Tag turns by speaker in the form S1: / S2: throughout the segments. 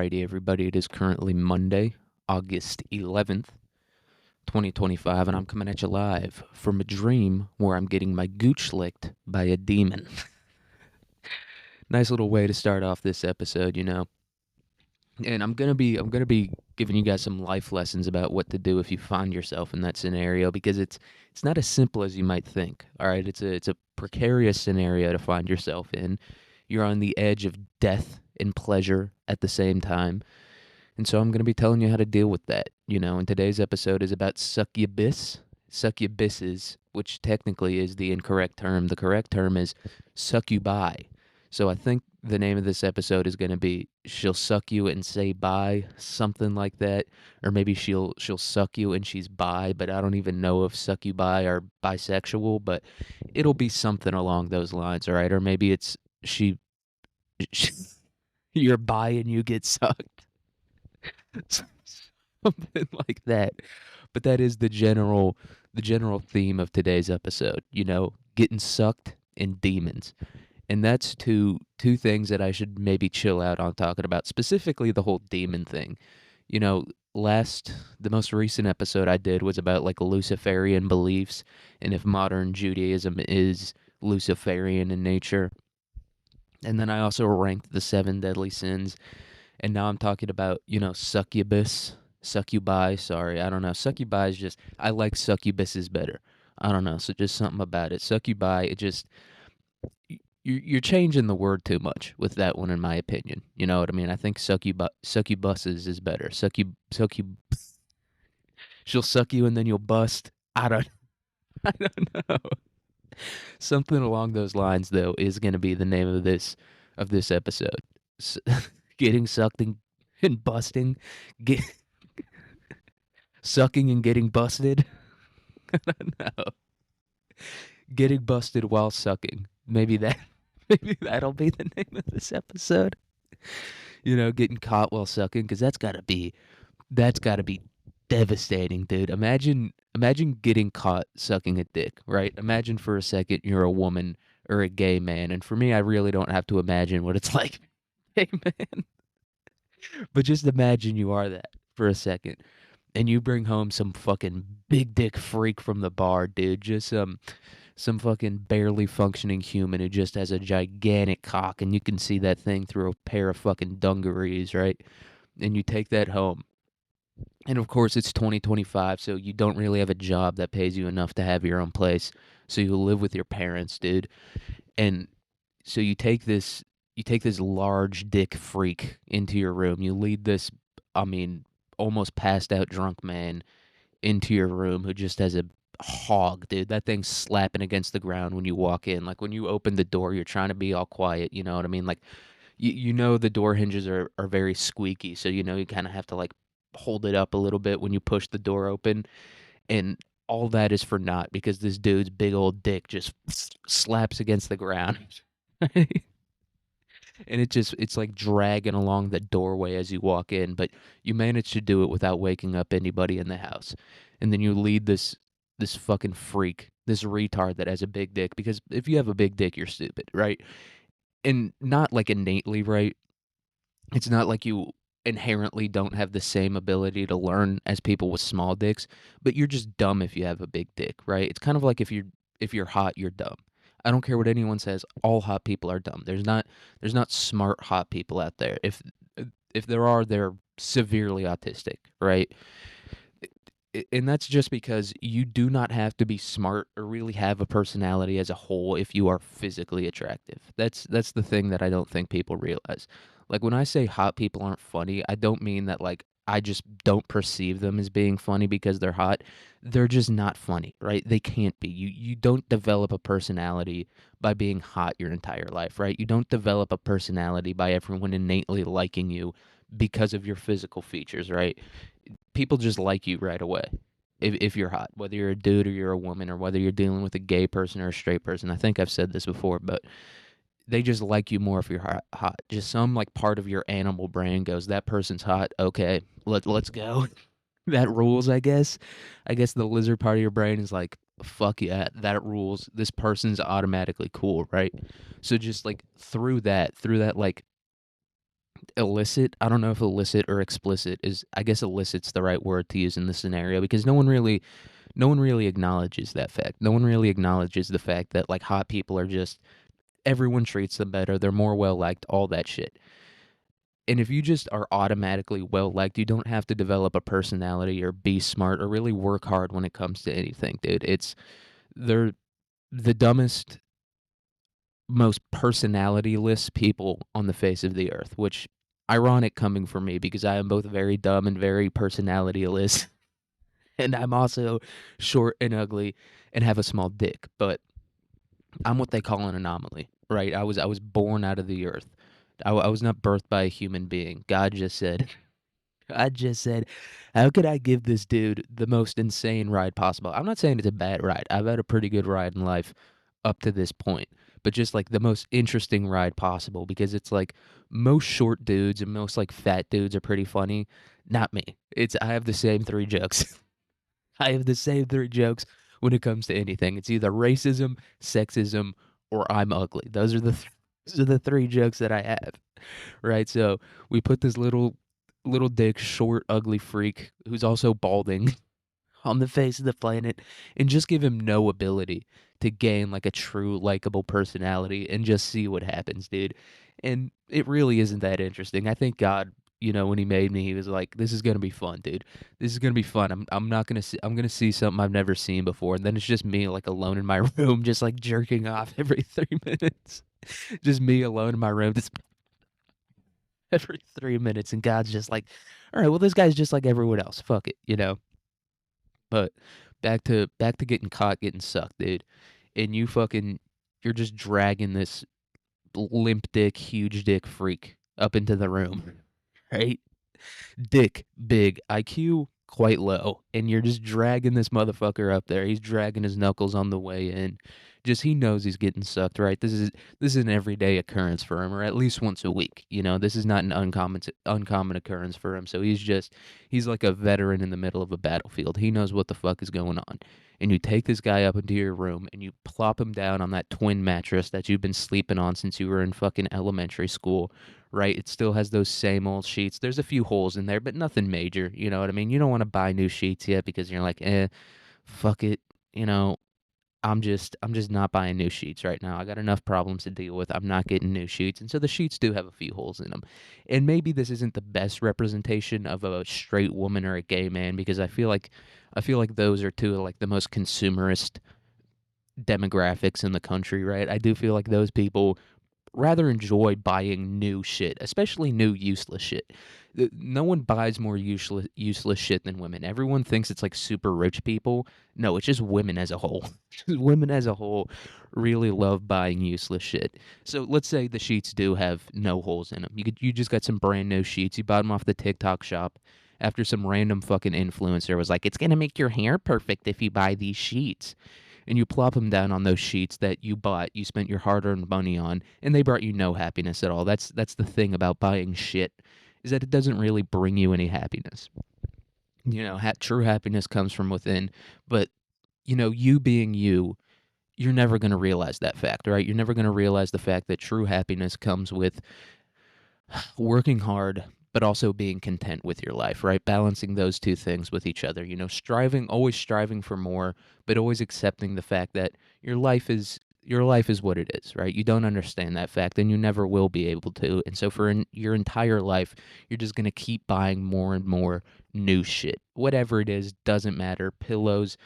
S1: Alrighty, everybody, it is currently Monday, August 11th, 2025, and I'm coming at you live from a dream where I'm getting my gooch licked by a demon. Nice little way to start off this episode. And I'm gonna be giving you guys some life lessons about what to do if you find yourself in that scenario because it's not as simple as you might think. All right, it's a precarious scenario to find yourself in. You're on the edge of death and pleasure at the same time. And so I'm going to be telling you how to deal with that. And today's episode is about succubuses, which technically is the incorrect term. The correct term is succubi. So I think the name of this episode is going to be she'll suck you and say bye, something like that, or maybe she'll suck you and she's bi, but I don't even know if succubi are bisexual, but it'll be something along those lines, all right? Or maybe it's she, she you're bi and you get sucked. Something like that. But that is the general theme of today's episode, getting sucked and demons. And that's two things that I should maybe chill out on talking about, specifically the whole demon thing. You know, the most recent episode I did was about like Luciferian beliefs and if modern Judaism is Luciferian in nature. And then I also ranked the seven deadly sins, and now I'm talking about, succubi, sorry, I don't know. Succubi is just, I like succubuses better. I don't know, so just something about it. Succubi, it just, you're changing the word too much with that one, in my opinion. You know what I mean? I think succubuses is better. She'll suck you and then you'll bust. I don't, I don't know. Something along those lines, though, is going to be the name of this episode. S- Getting sucked and busting, get sucking and getting busted. I don't know. Getting busted while sucking. Maybe that. Maybe that'll be the name of this episode. Getting caught while sucking, because that's gotta be devastating, dude. Imagine getting caught sucking a dick, right? Imagine for a second you're a woman or a gay man, and for me, I really don't have to imagine what it's like, gay man. But just imagine you are that for a second, and you bring home some fucking big dick freak from the bar, dude. Just some fucking barely functioning human who just has a gigantic cock, and you can see that thing through a pair of fucking dungarees, right? And you take that home. And of course, it's 2025, so you don't really have a job that pays you enough to have your own place. So you live with your parents, dude. And so you take this large dick freak into your room. You lead this, I mean, almost passed out drunk man into your room who just has a hog, dude. That thing's slapping against the ground when you walk in. Like when you open the door, you're trying to be all quiet, you know what I mean? Like you know the door hinges are very squeaky, so you kind of have to like hold it up a little bit when you push the door open, and all that is for naught because this dude's big old dick just slaps against the ground. And it's like dragging along the doorway as you walk in, but you manage to do it without waking up anybody in the house. And then you lead this fucking freak, this retard that has a big dick, because if you have a big dick, you're stupid, right? And not like innately, right? It's not like you inherently don't have the same ability to learn as people with small dicks, but you're just dumb if you have a big dick, right? It's kind of like if you're hot, you're dumb. I don't care what anyone says, all hot people are dumb. There's not smart hot people out there. If there are, they're severely autistic, right? And that's just because you do not have to be smart or really have a personality as a whole if you are physically attractive. That's the thing that I don't think people realize. Like when I say hot people aren't funny, I don't mean that like I just don't perceive them as being funny because they're hot. They're just not funny, right? They can't be. You don't develop a personality by being hot your entire life, right? You don't develop a personality by everyone innately liking you because of your physical features, right? People just like you right away if you're hot, whether you're a dude or you're a woman or whether you're dealing with a gay person or a straight person. I think I've said this before, but they just like you more if you're hot. Just some like part of your animal brain goes, that person's hot. Okay, let's go. That rules, I guess. I guess the lizard part of your brain is like, fuck yeah, that rules. This person's automatically cool, right? So just like through that like illicit. I don't know if illicit or explicit is, I guess illicit's the right word to use in this scenario because no one really acknowledges that fact. No one really acknowledges the fact that like hot people are just everyone treats them better, they're more well liked, all that shit. And if you just are automatically well liked, you don't have to develop a personality or be smart or really work hard when it comes to anything, dude. They're the dumbest, most personality-less people on the face of the earth, which ironic coming from me because I am both very dumb and very personality-less. And I'm also short and ugly and have a small dick, but I'm what they call an anomaly, right? I was born out of the earth. I was not birthed by a human being. God just said, how could I give this dude the most insane ride possible? I'm not saying it's a bad ride. I've had a pretty good ride in life up to this point, but just like the most interesting ride possible because it's like most short dudes and most like fat dudes are pretty funny. Not me. I have the same three jokes. I have the same three jokes when it comes to anything. It's either racism, sexism, or I'm ugly. Those are the three jokes that I have. Right? So we put this little dick, short, ugly freak who's also balding on the face of the planet and just give him no ability to gain like a true likable personality and just see what happens, dude. And it really isn't that interesting. I think God, when he made me, he was like, "This is gonna be fun, dude. This is gonna be fun. I'm not gonna see. I'm gonna see something I've never seen before." And then it's just me like alone in my room, just like jerking off every 3 minutes. Just me alone in my room, just every 3 minutes, and God's just like, "All right, well, this guy's just like everyone else. Fuck it." But back to getting caught getting sucked, dude. And you're just dragging this limp dick, huge dick freak up into the room, right? Dick big, IQ quite low, and you're just dragging this motherfucker up there. He's dragging his knuckles on the way in. Just he knows he's getting sucked, right? This is an everyday occurrence for him, or at least once a week. This is not an uncommon occurrence for him. So he's like a veteran in the middle of a battlefield. He knows what the fuck is going on. And you take this guy up into your room and you plop him down on that twin mattress that you've been sleeping on since you were in fucking elementary school, right? It still has those same old sheets. There's a few holes in there, but nothing major. You know what I mean? You don't want to buy new sheets yet because you're like, fuck it. You know, I'm just not buying new sheets right now. I got enough problems to deal with. I'm not getting new sheets. And so the sheets do have a few holes in them. And maybe this isn't the best representation of a straight woman or a gay man because I feel like those are two of like the most consumerist demographics in the country, right? I do feel like those people rather enjoy buying new shit, especially new useless shit. No one buys more useless shit than women. Everyone thinks it's like super rich people. No, it's just women as a whole. Just women as a whole really love buying useless shit. So let's say the sheets do have no holes in them. You just got some brand new sheets. You bought them off the TikTok shop after some random fucking influencer was like, "It's gonna make your hair perfect if you buy these sheets." And you plop them down on those sheets that you bought, you spent your hard-earned money on, and they brought you no happiness at all. That's the thing about buying shit, is that it doesn't really bring you any happiness. True happiness comes from within, but you being you, you're never going to realize that fact, right? You're never going to realize the fact that true happiness comes with working hard but also being content with your life, right? Balancing those two things with each other, always striving for more, but always accepting the fact that your life is what it is, right? You don't understand that fact and you never will be able to. And so your entire life, you're just going to keep buying more and more new shit. Whatever it is, doesn't matter. Pillows,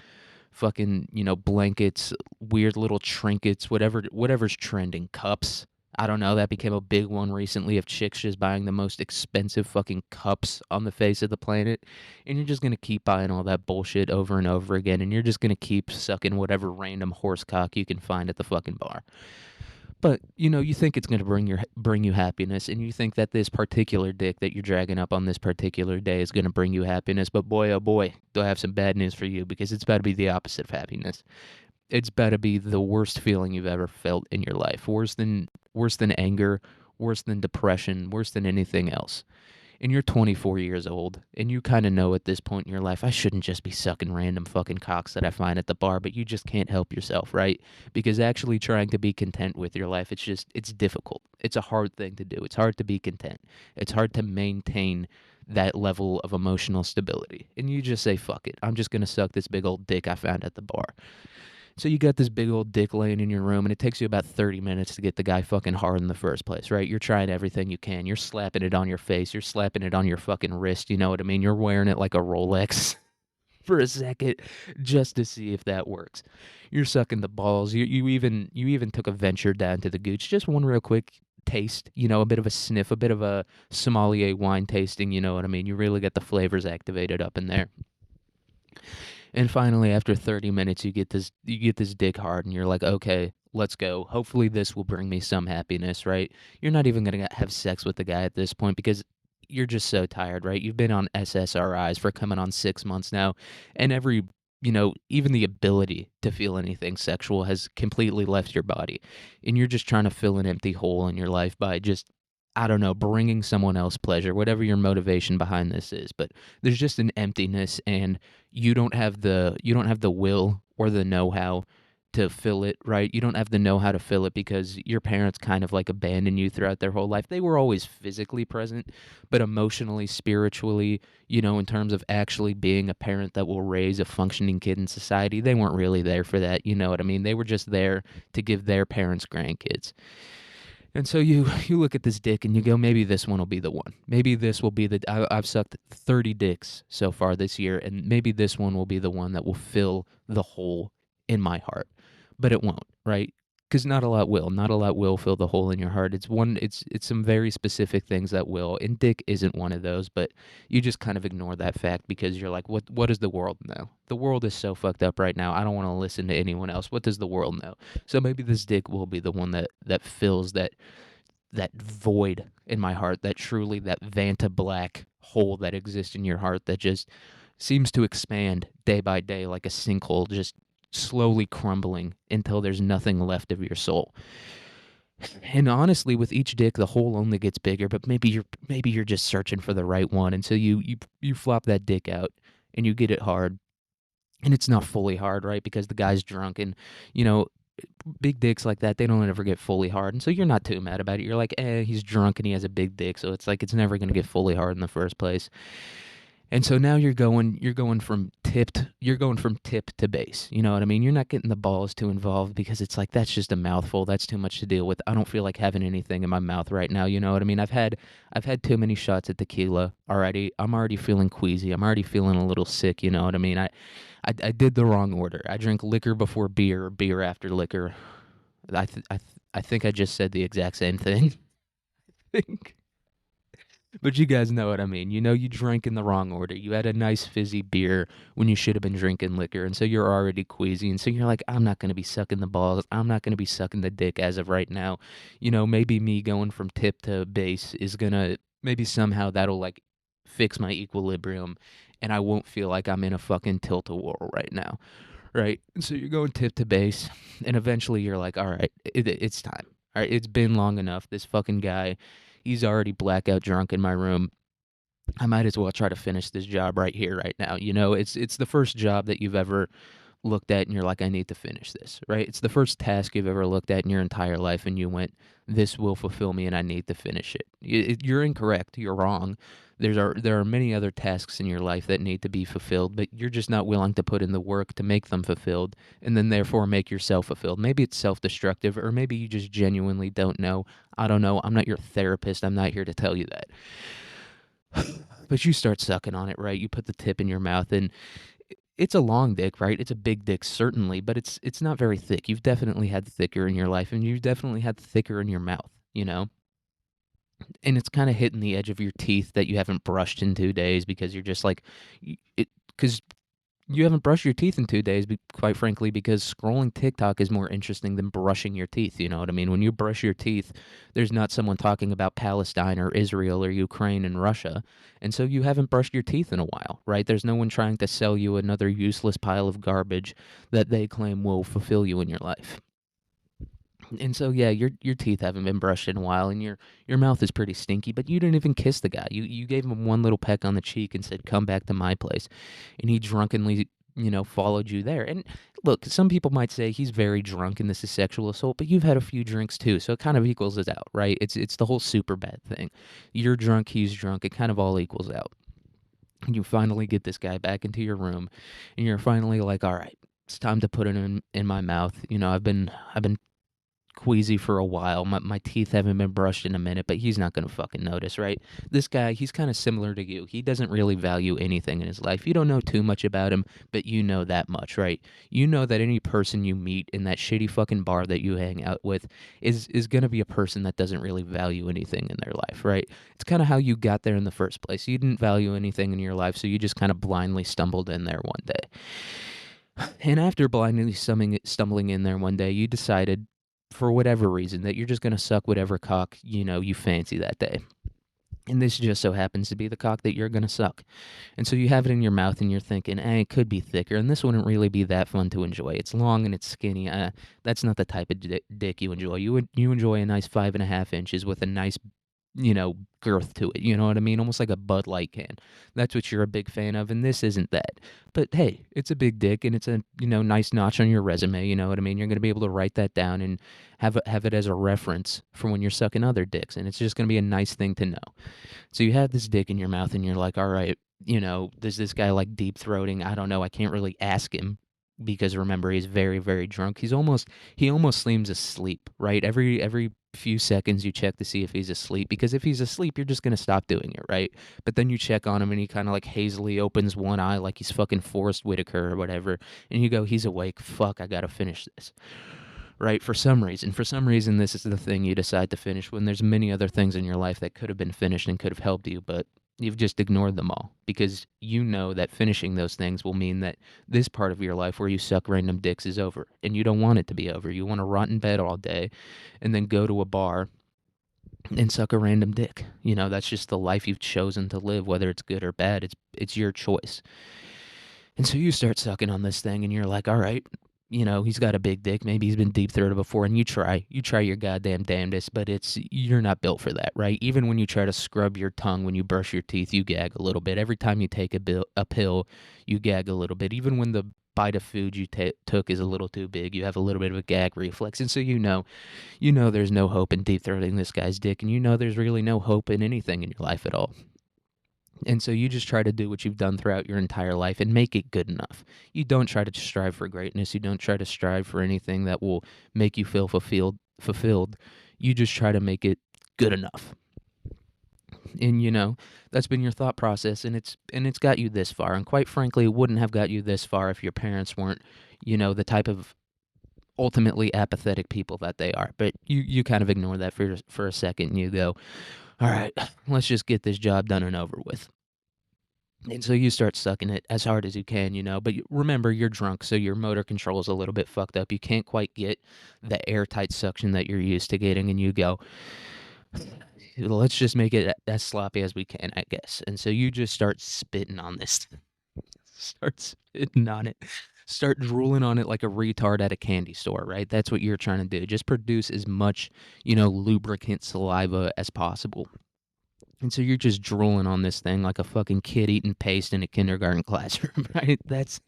S1: fucking, blankets, weird little trinkets, whatever's trending, cups. I don't know, that became a big one recently of chicks just buying the most expensive fucking cups on the face of the planet. And you're just gonna keep buying all that bullshit over and over again, and you're just gonna keep sucking whatever random horse cock you can find at the fucking bar. But you think it's gonna bring you happiness, and you think that this particular dick that you're dragging up on this particular day is gonna bring you happiness. But boy, oh boy, do I have some bad news for you because it's about to be the opposite of happiness. It's about to be the worst feeling you've ever felt in your life. Worse than anger, worse than depression, worse than anything else. and you're 24 years old, and you kind of know at this point in your life, I shouldn't just be sucking random fucking cocks that I find at the bar, but you just can't help yourself, right? Because actually trying to be content with your life, it's difficult. It's a hard thing to do. It's hard to be content. It's hard to maintain that level of emotional stability. And you just say, fuck it. I'm just going to suck this big old dick I found at the bar. So you got this big old dick laying in your room, and it takes you about 30 minutes to get the guy fucking hard in the first place, right? You're trying everything you can. You're slapping it on your face. You're slapping it on your fucking wrist. You know what I mean? You're wearing it like a Rolex for a second just to see if that works. You're sucking the balls. You even took a venture down to the gooch. Just one real quick taste, a bit of a sniff, a bit of a sommelier wine tasting, you know what I mean? You really get the flavors activated up in there. And finally, after 30 minutes, you get this dick hard, and you're like, okay, let's go. Hopefully, this will bring me some happiness, right? You're not even gonna have sex with the guy at this point because you're just so tired, right? You've been on SSRIs for coming on 6 months now, and even the ability to feel anything sexual has completely left your body, and you're just trying to fill an empty hole in your life by just, I don't know, bringing someone else pleasure, whatever your motivation behind this is. But there's just an emptiness, and you don't have the will or the know-how to fill it, right? You don't have the know-how to fill it because your parents kind of like abandoned you throughout their whole life. They were always physically present, but emotionally, spiritually, in terms of actually being a parent that will raise a functioning kid in society, they weren't really there for that. You know what I mean? They were just there to give their parents grandkids. And so you look at this dick and you go, maybe this one will be the one. Maybe this will be I've sucked 30 dicks so far this year, and maybe this one will be the one that will fill the hole in my heart. But it won't, right? Because not a lot will. Not a lot will fill the hole in your heart. It's some very specific things that will, and dick isn't one of those. But you just kind of ignore that fact because you're like, what does the world know? The world is so fucked up right now. I don't want to listen to anyone else. What does the world know? So maybe this dick will be the one that fills that void in my heart, that Vanta black hole that exists in your heart that just seems to expand day by day like a sinkhole, just slowly crumbling until there's nothing left of your soul. And honestly, with each dick, the hole only gets bigger. But maybe you're just searching for the right one, and so you flop that dick out and you get it hard, and it's not fully hard, right? Because the guy's drunk, and you know big dicks like that, they don't ever get fully hard. And so you're not too mad about it. You're like, he's drunk and he has a big dick. So it's like, it's never going to get fully hard in the first place. And so now you're going from tip to base. You know what I mean? You're not getting the balls too involved because it's like, that's just a mouthful. That's too much to deal with. I don't feel like having anything in my mouth right now. You know what I mean? I've had too many shots of tequila already. I'm already feeling queasy. I'm already feeling a little sick. You know what I mean? I did the wrong order. I drink liquor before beer or beer after liquor. I think I just said the exact same thing. I think. But you guys know what I mean. You drank in the wrong order. You had a nice fizzy beer when you should have been drinking liquor. And so you're already queasy. And so you're like, I'm not going to be sucking the balls. I'm not going to be sucking the dick as of right now. Maybe me going from tip to base is going to, maybe somehow that'll like fix my equilibrium. And I won't feel like I'm in a fucking tilt-a-whirl right now. Right? And so you're going tip to base. And eventually you're like, all right, it's time. All right, it's been long enough. This fucking guy, he's already blackout drunk in my room. I might as well try to finish this job right here, right now. It's the first job that you've ever looked at and you're like, I need to finish this, right? It's the first task you've ever looked at in your entire life and you went, this will fulfill me and I need to finish it. You're incorrect. You're wrong. There are many other tasks in your life that need to be fulfilled, but you're just not willing to put in the work to make them fulfilled and then therefore make yourself fulfilled. Maybe it's self-destructive or maybe you just genuinely don't know. I don't know. I'm not your therapist. I'm not here to tell you that. But you start sucking on it, right? You put the tip in your mouth and it's a long dick, right? It's a big dick, certainly, but it's not very thick. You've definitely had thicker in your life, and you've definitely had thicker in your mouth, you know? And it's kind of hitting the edge of your teeth that you haven't brushed in 2 days because you're just like, because you haven't brushed your teeth in 2 days, quite frankly, because scrolling TikTok is more interesting than brushing your teeth. You know what I mean? When you brush your teeth, there's not someone talking about Palestine or Israel or Ukraine and Russia. And so you haven't brushed your teeth in a while, right? There's no one trying to sell you another useless pile of garbage that they claim will fulfill you in your life. And so, yeah, your teeth haven't been brushed in a while, and your mouth is pretty stinky, but you didn't even kiss the guy. You gave him one little peck on the cheek and said, "Come back to my place," and he drunkenly, followed you there. And look, some people might say he's very drunk and this is sexual assault, but you've had a few drinks too, so it kind of equals it out, right? It's the whole super bad thing. You're drunk, he's drunk, it kind of all equals out. And you finally get this guy back into your room, and you're finally like, "All right, it's time to put it in my mouth." I've been queasy for a while. My teeth haven't been brushed in a minute, but he's not gonna fucking notice, right? This guy, he's kind of similar to you. He doesn't really value anything in his life. You don't know too much about him, but you know that much, right? You know that any person you meet in that shitty fucking bar that you hang out with is gonna be a person that doesn't really value anything in their life, right? It's kind of how you got there in the first place. You didn't value anything in your life, so you just kind of blindly stumbled in there one day. And after blindly stumbling in there one day, you decided, for whatever reason, that you're just gonna suck whatever cock, you fancy that day. And this just so happens to be the cock that you're gonna suck. And so you have it in your mouth and you're thinking, it could be thicker, and this wouldn't really be that fun to enjoy. It's long and it's skinny. That's not the type of dick you enjoy. You enjoy a nice 5.5 inches with a nice, girth to it. You know what I mean? Almost like a Bud Light can. That's what you're a big fan of, and this isn't that. But hey, it's a big dick, and it's a nice notch on your resume. You know what I mean? You're gonna be able to write that down and have it as a reference for when you're sucking other dicks, and it's just gonna be a nice thing to know. So you have this dick in your mouth, and you're like, all right, does this guy like deep throating? I don't know. I can't really ask him because remember he's very very drunk. He almost seems asleep, right? Every few seconds you check to see if he's asleep, because if he's asleep you're just going to stop doing it, right? But then you check on him and he kind of like hazily opens one eye like he's fucking Forrest Whitaker or whatever, and you go, he's awake, fuck, I got to finish this. Right? For some reason this is the thing you decide to finish when there's many other things in your life that could have been finished and could have helped you, but you've just ignored them all because you know that finishing those things will mean that this part of your life where you suck random dicks is over, and you don't want it to be over. You want to rot in bed all day and then go to a bar and suck a random dick. That's just the life you've chosen to live, whether it's good or bad. It's your choice. And so you start sucking on this thing and you're like, all right, he's got a big dick. Maybe he's been deep throated before, and you try your goddamn damnedest, but you're not built for that, right? Even when you try to scrub your tongue when you brush your teeth, you gag a little bit. Every time you take a pill, you gag a little bit. Even when the bite of food you took is a little too big, you have a little bit of a gag reflex. And so there's no hope in deep throating this guy's dick, and there's really no hope in anything in your life at all. And so you just try to do what you've done throughout your entire life and make it good enough. You don't try to strive for greatness. You don't try to strive for anything that will make you feel fulfilled. You just try to make it good enough. And that's been your thought process, and it's got you this far. And quite frankly, it wouldn't have got you this far if your parents weren't, the type of ultimately apathetic people that they are. But you kind of ignore that for a second and you go, all right, let's just get this job done and over with. And so you start sucking it as hard as you can, but remember, you're drunk, so your motor control is a little bit fucked up. You can't quite get the airtight suction that you're used to getting, and you go, let's just make it as sloppy as we can, I guess. And so you just start spitting on this. Start spitting on it. Start drooling on it like a retard at a candy store, right? That's what you're trying to do. Just produce as much, lubricant saliva as possible. And so you're just drooling on this thing like a fucking kid eating paste in a kindergarten classroom, right? That's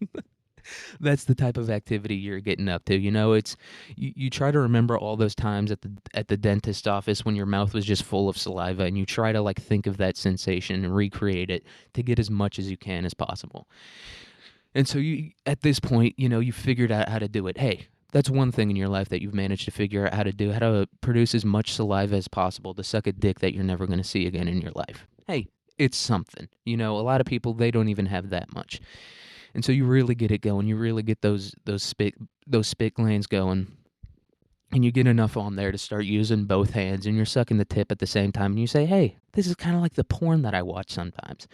S1: the type of activity you're getting up to. You try to remember all those times at the dentist office when your mouth was just full of saliva, and you try to like think of that sensation and recreate it to get as much as you can as possible. And so you, at this point, you figured out how to do it. Hey, that's one thing in your life that you've managed to figure out how to do, how to produce as much saliva as possible to suck a dick that you're never going to see again in your life. Hey, it's something. A lot of people, they don't even have that much. And so you really get it going. You really get those spit glands going. And you get enough on there to start using both hands, and you're sucking the tip at the same time, and you say, hey, this is kind of like the porn that I watch sometimes,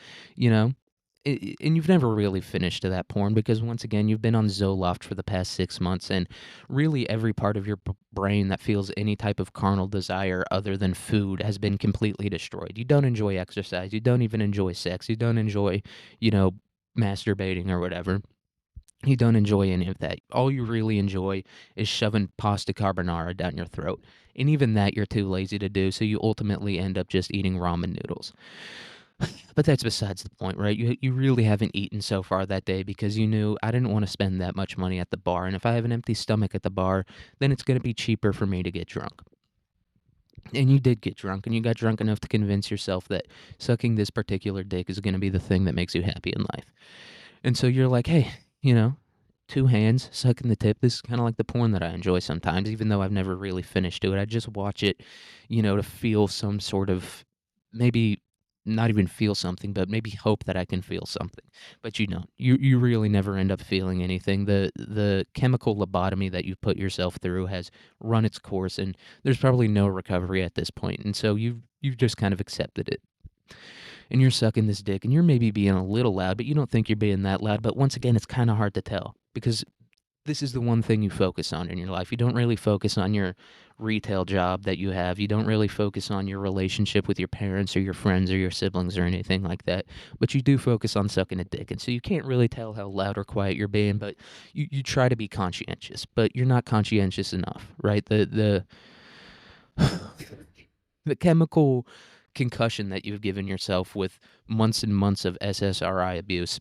S1: and you've never really finished to that porn because, once again, you've been on Zoloft for the past 6 months, and really every part of your brain that feels any type of carnal desire other than food has been completely destroyed. You don't enjoy exercise. You don't even enjoy sex. You don't enjoy, masturbating or whatever. You don't enjoy any of that. All you really enjoy is shoving pasta carbonara down your throat. And even that you're too lazy to do, so you ultimately end up just eating ramen noodles. But that's besides the point, right? You really haven't eaten so far that day because you knew I didn't want to spend that much money at the bar. And if I have an empty stomach at the bar, then it's going to be cheaper for me to get drunk. And you did get drunk, and you got drunk enough to convince yourself that sucking this particular dick is going to be the thing that makes you happy in life. And so you're like, hey, you know, two hands sucking the tip. This is kind of like the porn that I enjoy sometimes, even though I've never really finished to it. I just watch it, to feel some sort of, maybe not even feel something, but maybe hope that I can feel something. But you don't. You really never end up feeling anything. The chemical lobotomy that you put yourself through has run its course, and there's probably no recovery at this point. And so you've just kind of accepted it. And you're sucking this dick, and you're maybe being a little loud, but you don't think you're being that loud. But once again, it's kind of hard to tell because this is the one thing you focus on in your life. You don't really focus on your retail job that you have. You don't really focus on your relationship with your parents or your friends or your siblings or anything like that. But you do focus on sucking a dick. And so you can't really tell how loud or quiet you're being, but you try to be conscientious, but you're not conscientious enough, right? The chemical concussion that you've given yourself with months and months of SSRI abuse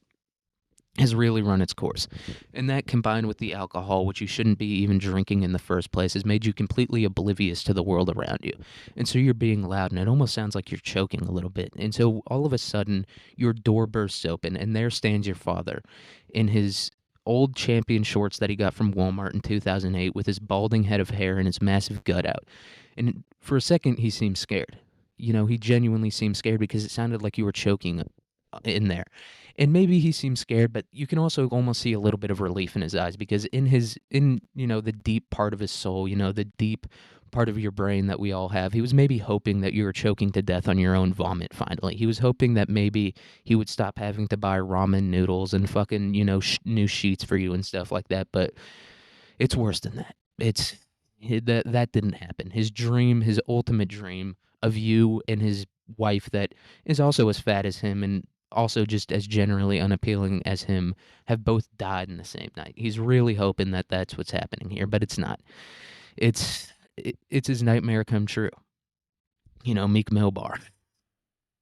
S1: has really run its course. And that combined with the alcohol, which you shouldn't be even drinking in the first place, has made you completely oblivious to the world around you. And so you're being loud, and it almost sounds like you're choking a little bit. And so all of a sudden, your door bursts open, and there stands your father in his old champion shorts that he got from Walmart in 2008 with his balding head of hair and his massive gut out. And for a second, he seemed scared. He genuinely seemed scared because it sounded like you were choking in there. And maybe he seemed scared, but you can also almost see a little bit of relief in his eyes because in the deep part of his soul, the deep part of your brain that we all have, he was maybe hoping that you were choking to death on your own vomit finally. He was hoping that maybe he would stop having to buy ramen noodles and fucking, new sheets for you and stuff like that, but it's worse than that. That didn't happen. His dream, his ultimate dream of you and his wife that is also as fat as him and also just as generally unappealing as him have both died in the same night. He's really hoping that that's what's happening here, but it's not. It's his nightmare come true. Meek Mill bar.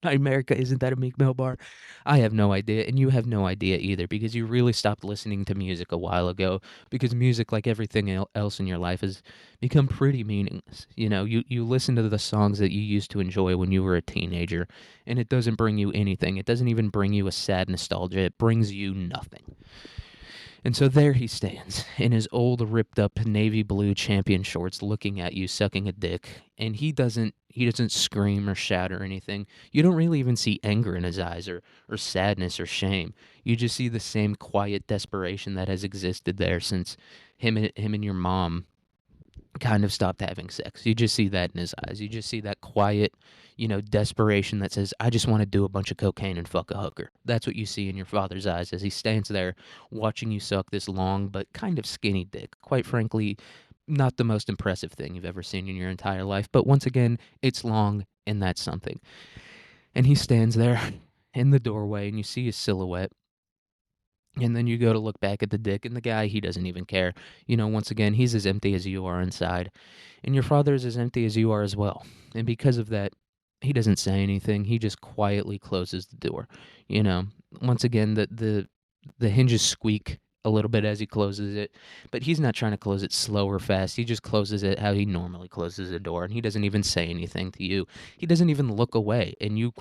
S1: America, isn't that a Meek Mill bar? I have no idea, and you have no idea either, because you really stopped listening to music a while ago, because music, like everything else in your life, has become pretty meaningless. You listen to the songs that you used to enjoy when you were a teenager, and it doesn't bring you anything. It doesn't even bring you a sad nostalgia. It brings you nothing. And so there he stands in his old ripped up navy blue champion shorts looking at you sucking a dick, and he doesn't scream or shout or anything. You don't really even see anger in his eyes or sadness or shame. You just see the same quiet desperation that has existed there since him and your mom kind of stopped having sex. You just see that in his eyes. You just see that quiet, desperation that says, I just want to do a bunch of cocaine and fuck a hooker. That's what you see in your father's eyes as he stands there watching you suck this long but kind of skinny dick. Quite frankly, not the most impressive thing you've ever seen in your entire life. But once again, it's long and that's something. And he stands there in the doorway and you see his silhouette. And then you go to look back at the dick, and the guy, he doesn't even care. Once again, he's as empty as you are inside. And your father is as empty as you are as well. And because of that, he doesn't say anything. He just quietly closes the door. You know, Once again, the hinges squeak a little bit as he closes it, but he's not trying to close it slow or fast. He just closes it how he normally closes a door, and he doesn't even say anything to you. He doesn't even look away, and you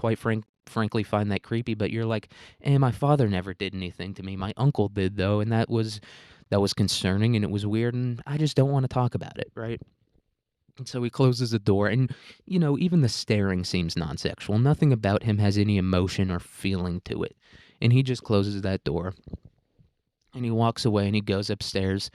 S1: frankly find that creepy, but you're like, my father never did anything to me. My uncle did though, and that was concerning and it was weird, and I just don't want to talk about it, right? And so he closes the door, and even the staring seems non-sexual. Nothing about him has any emotion or feeling to it. And he just closes that door, and he walks away, and he goes upstairs,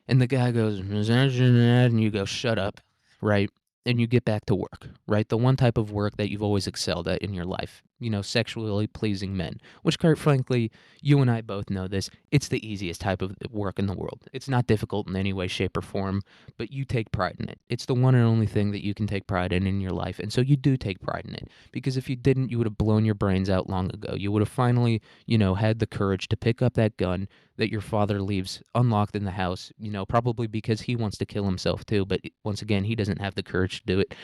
S1: and the guy goes, and you go, shut up, right? And you get back to work, right? The one type of work that you've always excelled at in your life. sexually pleasing men, which quite frankly, you and I both know this. It's the easiest type of work in the world. It's not difficult in any way, shape, or form, but you take pride in it. It's the one and only thing that you can take pride in your life. And so you do take pride in it, because if you didn't, you would have blown your brains out long ago. You would have finally, had the courage to pick up that gun that your father leaves unlocked in the house, probably because he wants to kill himself too. But once again, he doesn't have the courage to do it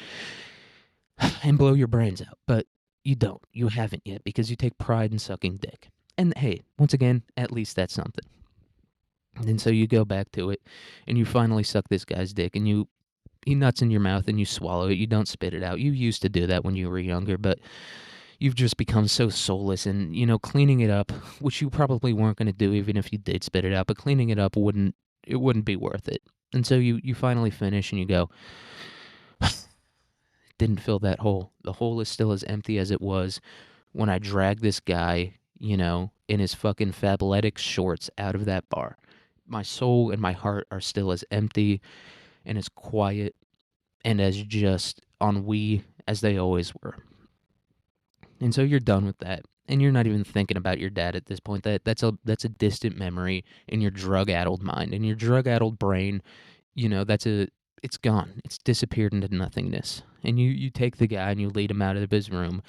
S1: and blow your brains out. But you don't. You haven't yet, because you take pride in sucking dick. And hey, once again, at least that's something. And so you go back to it, and you finally suck this guy's dick, and he nuts in your mouth, and you swallow it. You don't spit it out. You used to do that when you were younger, but you've just become so soulless. And cleaning it up, which you probably weren't going to do even if you did spit it out, but cleaning it up wouldn't be worth it. And so you finally finish, and you go, didn't fill that hole. The hole is still as empty as it was when I dragged this guy, in his fucking Fabletics shorts out of that bar. My soul and my heart are still as empty and as quiet and as just ennui as they always were. And so you're done with that. And you're not even thinking about your dad at this point. That's a distant memory in your drug-addled mind. In your drug-addled brain, it's gone. It's disappeared into nothingness. And you take the guy and you lead him out of his room,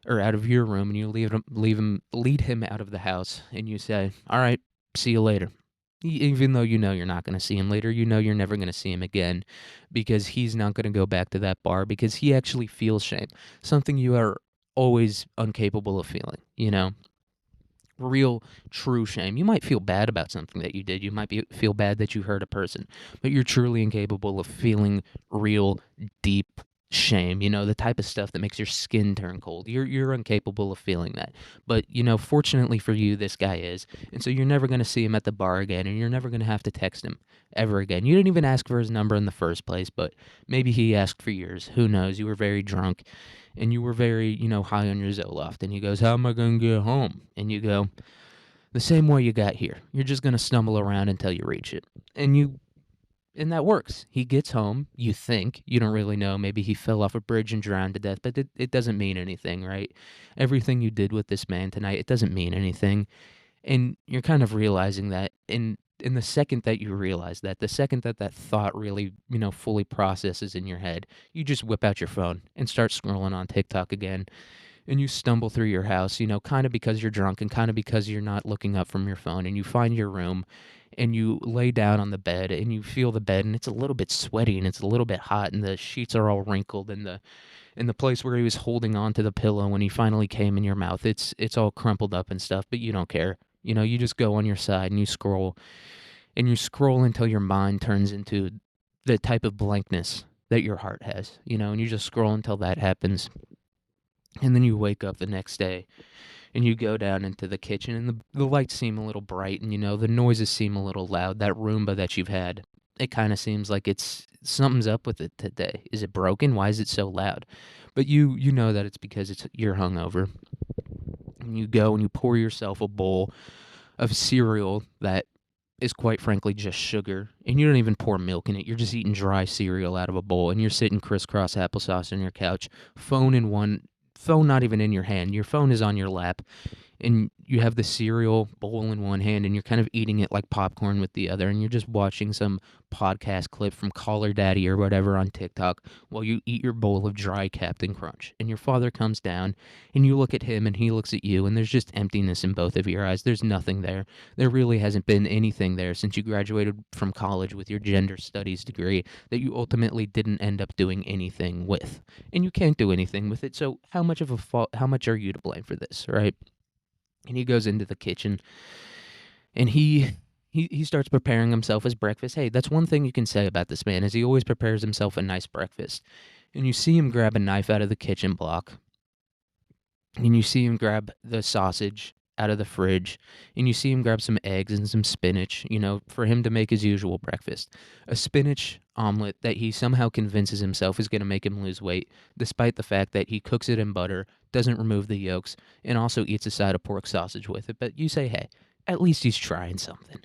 S1: or out of your room, and you lead him out of the house, and you say, "All right, see you later." Even though you're not going to see him later, you're never going to see him again, because he's not going to go back to that bar, because he actually feels shame, something you are always incapable of feeling. Real, true shame. You might feel bad about something that you did. You might feel bad that you hurt a person, but you're truly incapable of feeling real, deep shame. The type of stuff that makes your skin turn cold. You're incapable of feeling that. But fortunately for you, this guy is, and so you're never going to see him at the bar again, and you're never going to have to text him ever again. You didn't even ask for his number in the first place, but maybe he asked for yours. Who knows? You were very drunk, and you were very, high on your Zoloft, and he goes, "How am I going to get home?" And you go, "The same way you got here. You're just going to stumble around until you reach it." And that works. He gets home, you think. You don't really know. Maybe he fell off a bridge and drowned to death, but it doesn't mean anything, right? Everything you did with this man tonight, it doesn't mean anything. And you're kind of realizing that. In the second that you realize that, the second that thought really, fully processes in your head, you just whip out your phone and start scrolling on TikTok again. And you stumble through your house, kind of because you're drunk and kind of because you're not looking up from your phone, and you find your room, and you lay down on the bed, and you feel the bed, and it's a little bit sweaty, and it's a little bit hot, and the sheets are all wrinkled, and the place where he was holding on to the pillow when he finally came in your mouth, it's all crumpled up and stuff, but you don't care. You just go on your side, and you scroll until your mind turns into the type of blankness that your heart has, and you just scroll until that happens. And then you wake up the next day, and you go down into the kitchen, and the lights seem a little bright, and the noises seem a little loud. That Roomba that you've had, it kind of seems like something's up with it today. Is it broken? Why is it so loud? But you know that it's because you're hungover. And you go and you pour yourself a bowl of cereal that is quite frankly just sugar, and you don't even pour milk in it. You're just eating dry cereal out of a bowl, and you're sitting crisscross applesauce on your couch, phone not even in your hand. Your phone is on your lap, and you have the cereal bowl in one hand, and you're kind of eating it like popcorn with the other, and you're just watching some podcast clip from Caller Daddy or whatever on TikTok while you eat your bowl of dry Captain Crunch. And your father comes down, and you look at him, and he looks at you, and there's just emptiness in both of your eyes. There's nothing there. There really hasn't been anything there since you graduated from college with your gender studies degree that you ultimately didn't end up doing anything with. And you can't do anything with it, so how much are you to blame for this, right? And he goes into the kitchen, and he starts preparing himself his breakfast. Hey, that's one thing you can say about this man, is he always prepares himself a nice breakfast. And you see him grab a knife out of the kitchen block, and you see him grab the sausage out of the fridge, and you see him grab some eggs and some spinach, for him to make his usual breakfast. A spinach omelet that he somehow convinces himself is going to make him lose weight, despite the fact that he cooks it in butter, doesn't remove the yolks, and also eats a side of pork sausage with it. But you say, hey, at least he's trying something.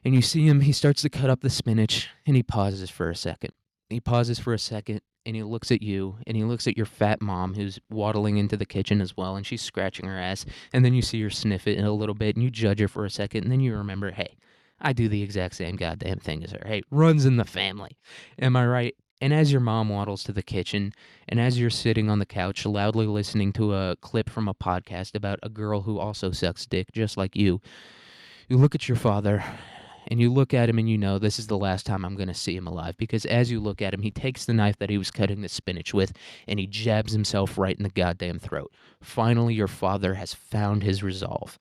S1: And you see him, he starts to cut up the spinach, and he pauses for a second. He pauses for a second, and he looks at you, and he looks at your fat mom who's waddling into the kitchen as well, and she's scratching her ass, and then you see her sniff it in a little bit, and you judge her for a second, and then you remember, hey, I do the exact same goddamn thing as her. Hey, runs in the family. Am I right? And as your mom waddles to the kitchen, and as you're sitting on the couch loudly listening to a clip from a podcast about a girl who also sucks dick just like you look at your father and you look at him and you know this is the last time I'm going to see him alive, because as you look at him, he takes the knife that he was cutting the spinach with and he jabs himself right in the goddamn throat. Finally, your father has found his resolve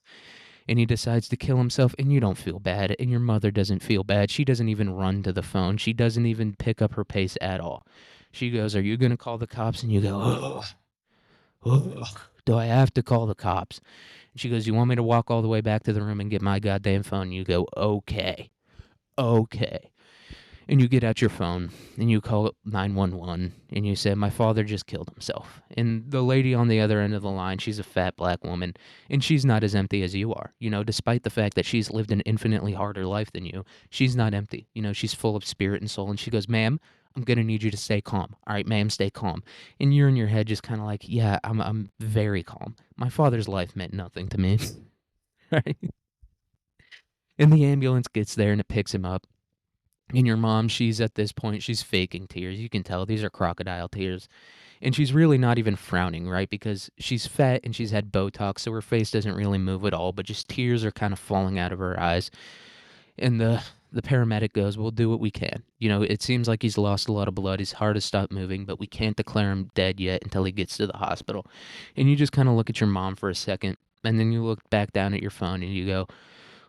S1: and he decides to kill himself, and you don't feel bad, and your mother doesn't feel bad. She doesn't even run to the phone. She doesn't even pick up her pace at all. She goes, "Are you going to call the cops?" And you go, "Ugh, ugh, do I have to call the cops?" And she goes, "You want me to walk all the way back to the room and get my goddamn phone?" And you go, "Okay, okay." And you get out your phone and you call 911 and you say, "My father just killed himself." And the lady on the other end of the line, she's a fat black woman, and she's not as empty as you are. You know, despite the fact that she's lived an infinitely harder life than you, she's not empty. You know, she's full of spirit and soul. And she goes, "Ma'am, I'm going to need you to stay calm. All right, ma'am, stay calm." And you're in your head just kind of like, "Yeah, I'm very calm. My father's life meant nothing to me." Right? And the ambulance gets there and it picks him up. And your mom, she's at this point, she's faking tears. You can tell these are crocodile tears. And she's really not even frowning, right? Because she's fat and she's had Botox, so her face doesn't really move at all, but just tears are kind of falling out of her eyes. And the paramedic goes, "We'll do what we can. You know, it seems like he's lost a lot of blood. His heart has stopped moving, but we can't declare him dead yet until he gets to the hospital." And you just kind of look at your mom for a second, and then you look back down at your phone and you go,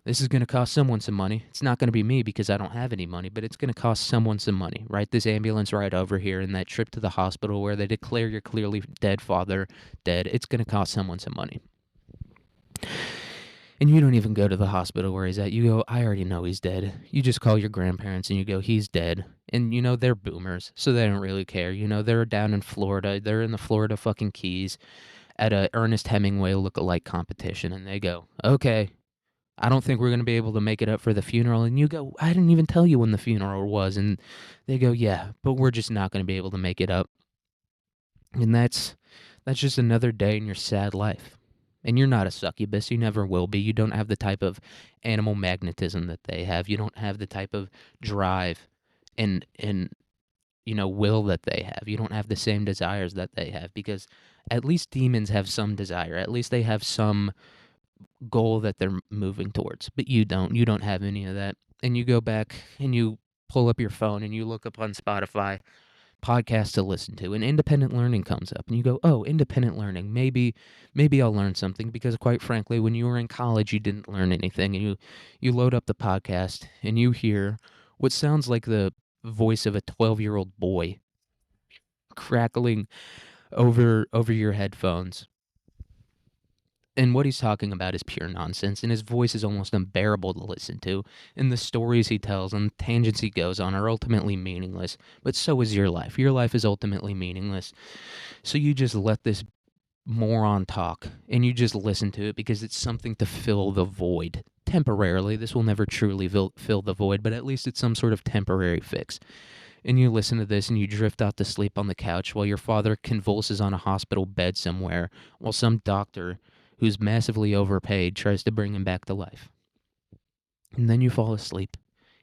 S1: "This is going to cost someone some money. It's not going to be me because I don't have any money, but it's going to cost someone some money, right? This ambulance ride over here and that trip to the hospital where they declare your clearly dead father dead, it's going to cost someone some money." And you don't even go to the hospital where he's at. You go, "I already know he's dead." You just call your grandparents and you go, "He's dead." And you know, they're boomers, so they don't really care. You know, they're down in Florida. They're in the Florida fucking Keys at a Ernest Hemingway look-alike competition, and they go, "Okay, I don't think we're going to be able to make it up for the funeral." And you go, "I didn't even tell you when the funeral was." And they go, "Yeah, but we're just not going to be able to make it up." And that's just another day in your sad life. And you're not a succubus. You never will be. You don't have the type of animal magnetism that they have. You don't have the type of drive and you know, will that they have. You don't have the same desires that they have, because at least demons have some desire. At least they have some goal that they're moving towards, but you don't. You don't have any of that. And you go back and you pull up your phone and you look up on Spotify podcasts to listen to, and independent learning comes up and you go, "Oh, independent learning. Maybe I'll learn something," because quite frankly, when you were in college, you didn't learn anything. And you load up the podcast and you hear what sounds like the voice of a 12-year-old boy crackling over your headphones. And what he's talking about is pure nonsense, and his voice is almost unbearable to listen to, and the stories he tells and the tangents he goes on are ultimately meaningless, but so is your life. Your life is ultimately meaningless. So you just let this moron talk, and you just listen to it because it's something to fill the void. Temporarily, this will never truly fill the void, but at least it's some sort of temporary fix. And you listen to this and you drift out to sleep on the couch while your father convulses on a hospital bed somewhere, while some doctor who's massively overpaid tries to bring him back to life. And then you fall asleep,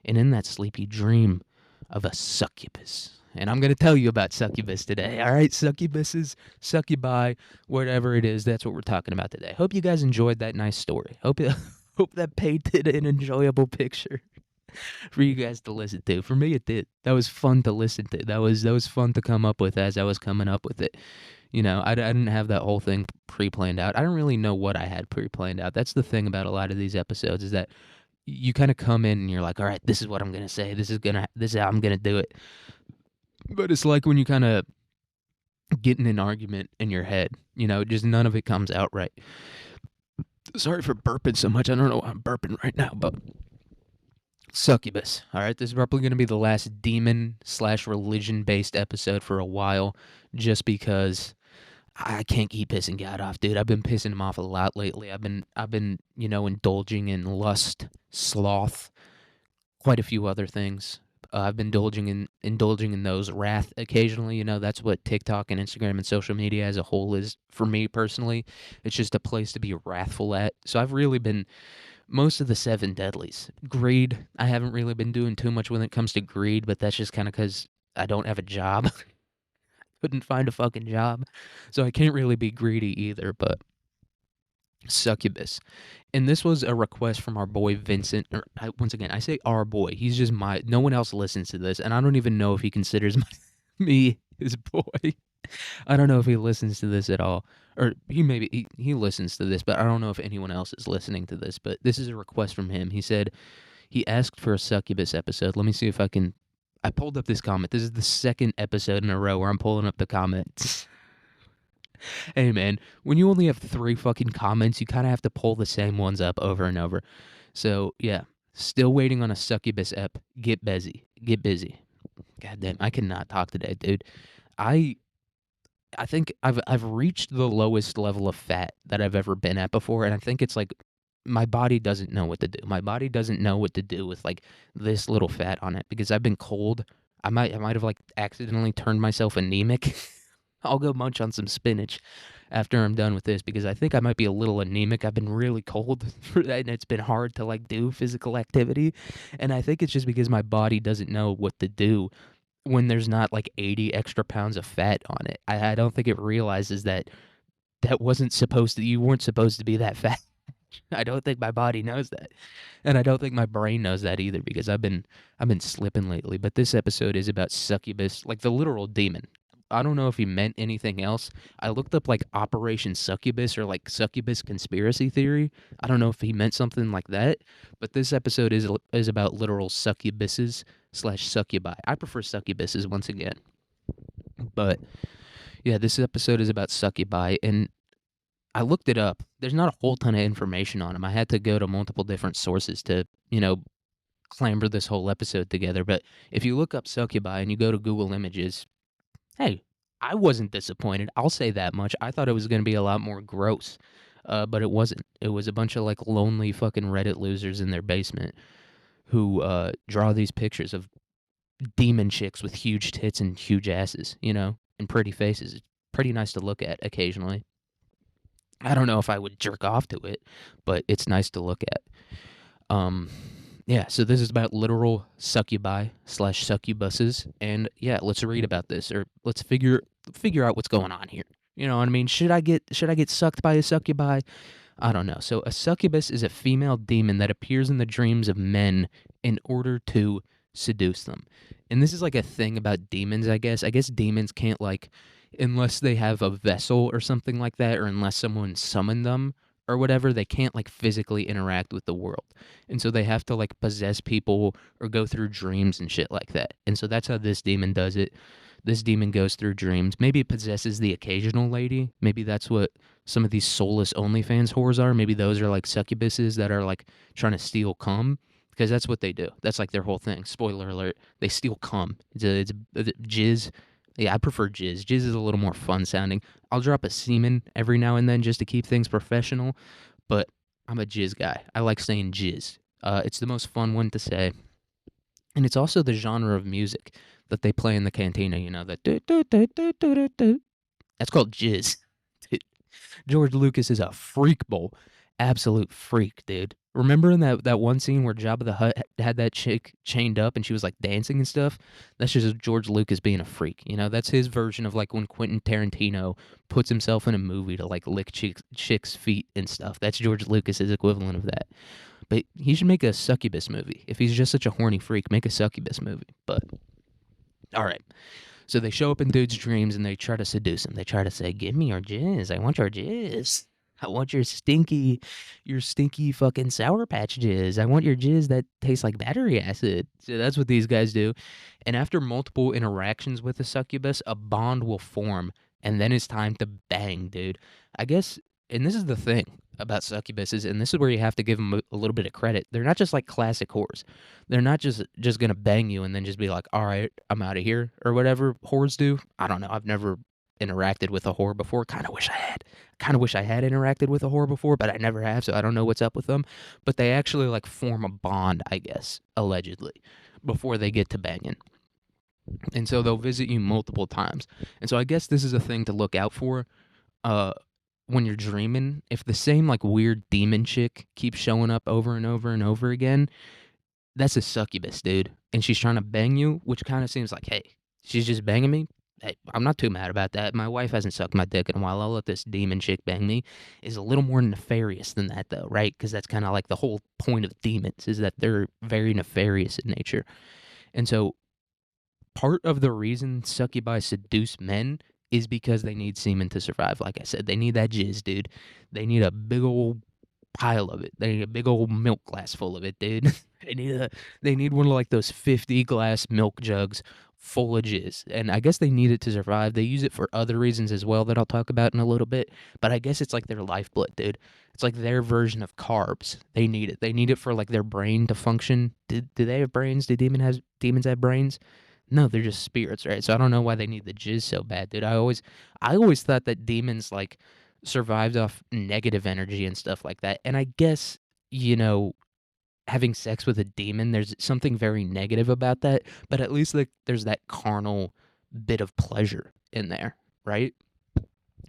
S1: and in that sleep you dream of a succubus. And I'm going to tell you about succubus today. All right, succubuses, succubi, whatever it is, that's what we're talking about today. Hope you guys enjoyed that nice story. Hope that painted an enjoyable picture for you guys to listen to. For me, it did. That was fun to listen to. That was fun to come up with as I was coming up with it. You know, I didn't have that whole thing pre-planned out. I don't really know what I had pre-planned out. That's the thing about a lot of these episodes, is that you kind of come in and you're like, "All right, this is what I'm gonna say. This is how I'm gonna do it." But it's like when you kind of get in an argument in your head, you know, just none of it comes out right. Sorry for burping so much. I don't know why I'm burping right now, but succubus. All right, this is probably going to be the last demon/religion based episode for a while, just because I can't keep pissing God off, dude. I've been pissing him off a lot lately. I've been, you know, indulging in lust, sloth, quite a few other things. I've been indulging in those wrath occasionally. That's what TikTok and Instagram and social media as a whole is for me personally. It's just a place to be wrathful at. So I've really been most of the seven deadlies. Greed, I haven't really been doing too much when it comes to greed, but that's just kind of because I don't have a job. Couldn't find a fucking job, so I can't really be greedy either. But succubus. And this was a request from our boy Vincent. Once again, I say our boy. He's just no one else listens to this, and I don't even know if he considers me his boy. I don't know if he listens to this at all. Or he listens to this, but I don't know if anyone else is listening to this. But this is a request from him. He said he asked for a succubus episode. Let me see if I can. I pulled up this comment. This is the second episode in a row where I'm pulling up the comments. Hey man, when you only have 3 fucking comments, you kind of have to pull the same ones up over and over. So yeah, still waiting on a succubus ep. Get busy. Get busy. God damn, I cannot talk today, dude. I I think I've reached the lowest level of fat that I've ever been at before, and I think it's like my body doesn't know what to do. My body doesn't know what to do with like this little fat on it because I've been cold. I might have like accidentally turned myself anemic. I'll go munch on some spinach after I'm done with this because I think I might be a little anemic. I've been really cold and it's been hard to like do physical activity, and I think it's just because my body doesn't know what to do when there's not like 80 extra pounds of fat on it. I don't think it realizes that you weren't supposed to be that fat. I don't think my body knows that. And I don't think my brain knows that either because I've been slipping lately. But this episode is about succubus, like the literal demon. I don't know if he meant anything else. I looked up like Operation Succubus or like Succubus conspiracy theory. I don't know if he meant something like that, but this episode is about literal succubuses slash succubi. I prefer succubuses once again. But yeah, this episode is about succubi, and I looked it up. There's not a whole ton of information on them. I had to go to multiple different sources to, clamber this whole episode together. But if you look up succubi and you go to Google Images, hey, I wasn't disappointed. I'll say that much. I thought it was going to be a lot more gross, but it wasn't. It was a bunch of like lonely fucking Reddit losers in their basement who draw these pictures of demon chicks with huge tits and huge asses, and pretty faces. It's pretty nice to look at occasionally. I don't know if I would jerk off to it, but it's nice to look at. Yeah, so this is about literal succubi slash succubuses, and yeah, let's read about this, or let's figure out what's going on here. You know what I mean? Should I get sucked by a succubi? I don't know. So a succubus is a female demon that appears in the dreams of men in order to seduce them. And this is like a thing about demons, I guess. I guess demons can't like unless they have a vessel or something like that, or unless someone summoned them or whatever, they can't like physically interact with the world. And so they have to like possess people or go through dreams and shit like that. And so that's how this demon does it. This demon goes through dreams. Maybe it possesses the occasional lady. Maybe that's what some of these soulless OnlyFans whores are. Maybe those are like succubuses that are like trying to steal cum, because that's what they do. That's like their whole thing. Spoiler alert: they steal cum. It's jizz. Yeah, I prefer jizz. Jizz is a little more fun sounding. I'll drop a semen every now and then just to keep things professional, but I'm a jizz guy. I like saying jizz. It's the most fun one to say, and it's also the genre of music that they play in the cantina. That that's called jizz. George Lucas is a freak bowl. Absolute freak, dude. Remember in that one scene where Jabba the Hutt had that chick chained up and she was like dancing and stuff? That's just George Lucas being a freak. That's his version of like when Quentin Tarantino puts himself in a movie to like lick chicks' feet and stuff. That's George Lucas's equivalent of that. But he should make a succubus movie. If he's just such a horny freak, make a succubus movie. But all right. So they show up in dudes' dreams and they try to seduce him. They try to say, "Give me your jizz. I want your jizz. I want your stinky fucking Sour Patch jizz. I want your jizz that tastes like battery acid." So that's what these guys do. And after multiple interactions with the succubus, a bond will form, and then it's time to bang, dude. I guess, and this is the thing about succubuses, and this is where you have to give them a little bit of credit. They're not just like classic whores. They're not just gonna bang you and then just be like, "All right, I'm out of here," or whatever whores do. I don't know. I've never interacted with a whore before. Kind of wish I had. Kind of wish I had interacted with a whore before, but I never have, so I don't know what's up with them. But they actually like form a bond, I guess, allegedly. before they get to banging. And so they'll visit you multiple times. And so I guess this is a thing to look out for uh when you're dreaming. If the same like weird demon chick keeps showing up over and over and over again, that's a succubus, dude. And she's trying to bang you, which kind of seems like, hey, she's just banging me. Hey, I'm not too mad about that. My wife hasn't sucked my dick in a while. I'll let this demon chick bang me. Is a little more nefarious than that, though, right? Because that's kind of like the whole point of demons is that they're very nefarious in nature. And so part of the reason succubi seduce men is because they need semen to survive. Like I said, they need that jizz, dude. They need a big old pile of it. They need a big old milk glass full of it, dude. They need one of like those 50 glass milk jugs full of jizz. And I guess they need it to survive. They use it for other reasons as well that I'll talk about in a little bit. But I guess it's like their lifeblood, dude. It's like their version of carbs. They need it. They need it for like their brain to function. Do they have brains? Do demons have brains? No, they're just spirits, right? So I don't know why they need the jizz so bad, dude. I always thought that demons like survived off negative energy and stuff like that. And I guess, you know, having sex with a demon, there's something very negative about that, but at least like there's that carnal bit of pleasure in there, right?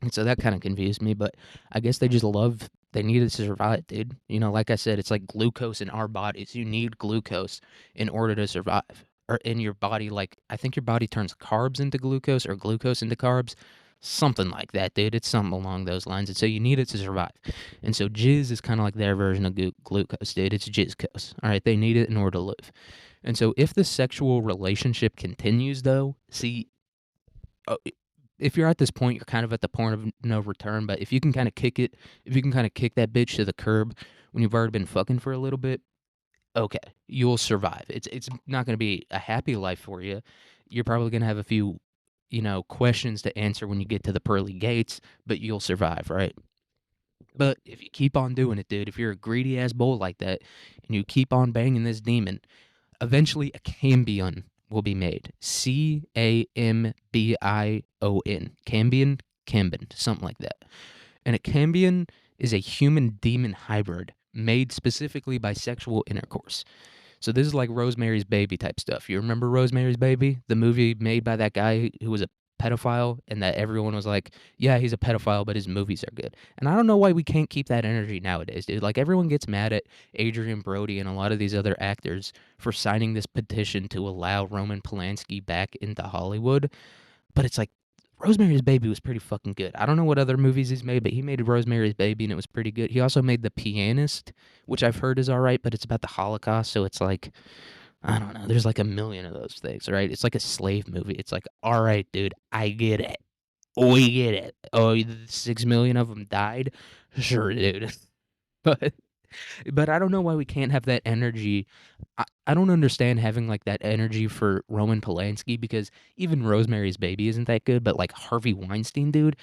S1: And so that kind of confused me, but I guess they need it to survive, dude. You know, like I said, it's like glucose in our bodies. You need glucose in order to survive. Or in your body, like I think your body turns carbs into glucose or glucose into carbs. Something like that, dude. It's something along those lines. And so you need it to survive. And so jizz is kind of like their version of glucose, dude. It's jizzcose. All right. They need it in order to live. And so if the sexual relationship continues, though, see, uh, if you're at this point, you're kind of at the point of no return. But if you can kind of kick it, if you can kind of kick that bitch to the curb when you've already been fucking for a little bit, okay, you'll survive. It's not going to be a happy life for you. You're probably going to have a few, questions to answer when you get to the pearly gates, but you'll survive, right? But if you keep on doing it, dude, if you're a greedy ass bull like that and you keep on banging this demon, eventually a cambion will be made. Cambion. Cambion, something like that. And a cambion is a human demon hybrid made specifically by sexual intercourse. So this is like Rosemary's Baby type stuff. You remember Rosemary's Baby, the movie made by that guy who was a pedophile, and that everyone was like, yeah, he's a pedophile, but his movies are good. And I don't know why we can't keep that energy nowadays, dude. Like everyone gets mad at Adrian Brody and a lot of these other actors for signing this petition to allow Roman Polanski back into Hollywood. But it's like Rosemary's Baby was pretty fucking good. I don't know what other movies he's made, but he made Rosemary's Baby and it was pretty good. He also made The Pianist, which I've heard is all right, but it's about the Holocaust, so it's like I don't know. There's like a million of those things, right? It's like a slave movie. It's like, all right, dude, I get it. We get it. Oh, 6 million of them died. Sure, dude. But but I don't know why we can't have that energy. I don't understand having like that energy for Roman Polanski because even Rosemary's Baby isn't that good. But like Harvey Weinstein, dude,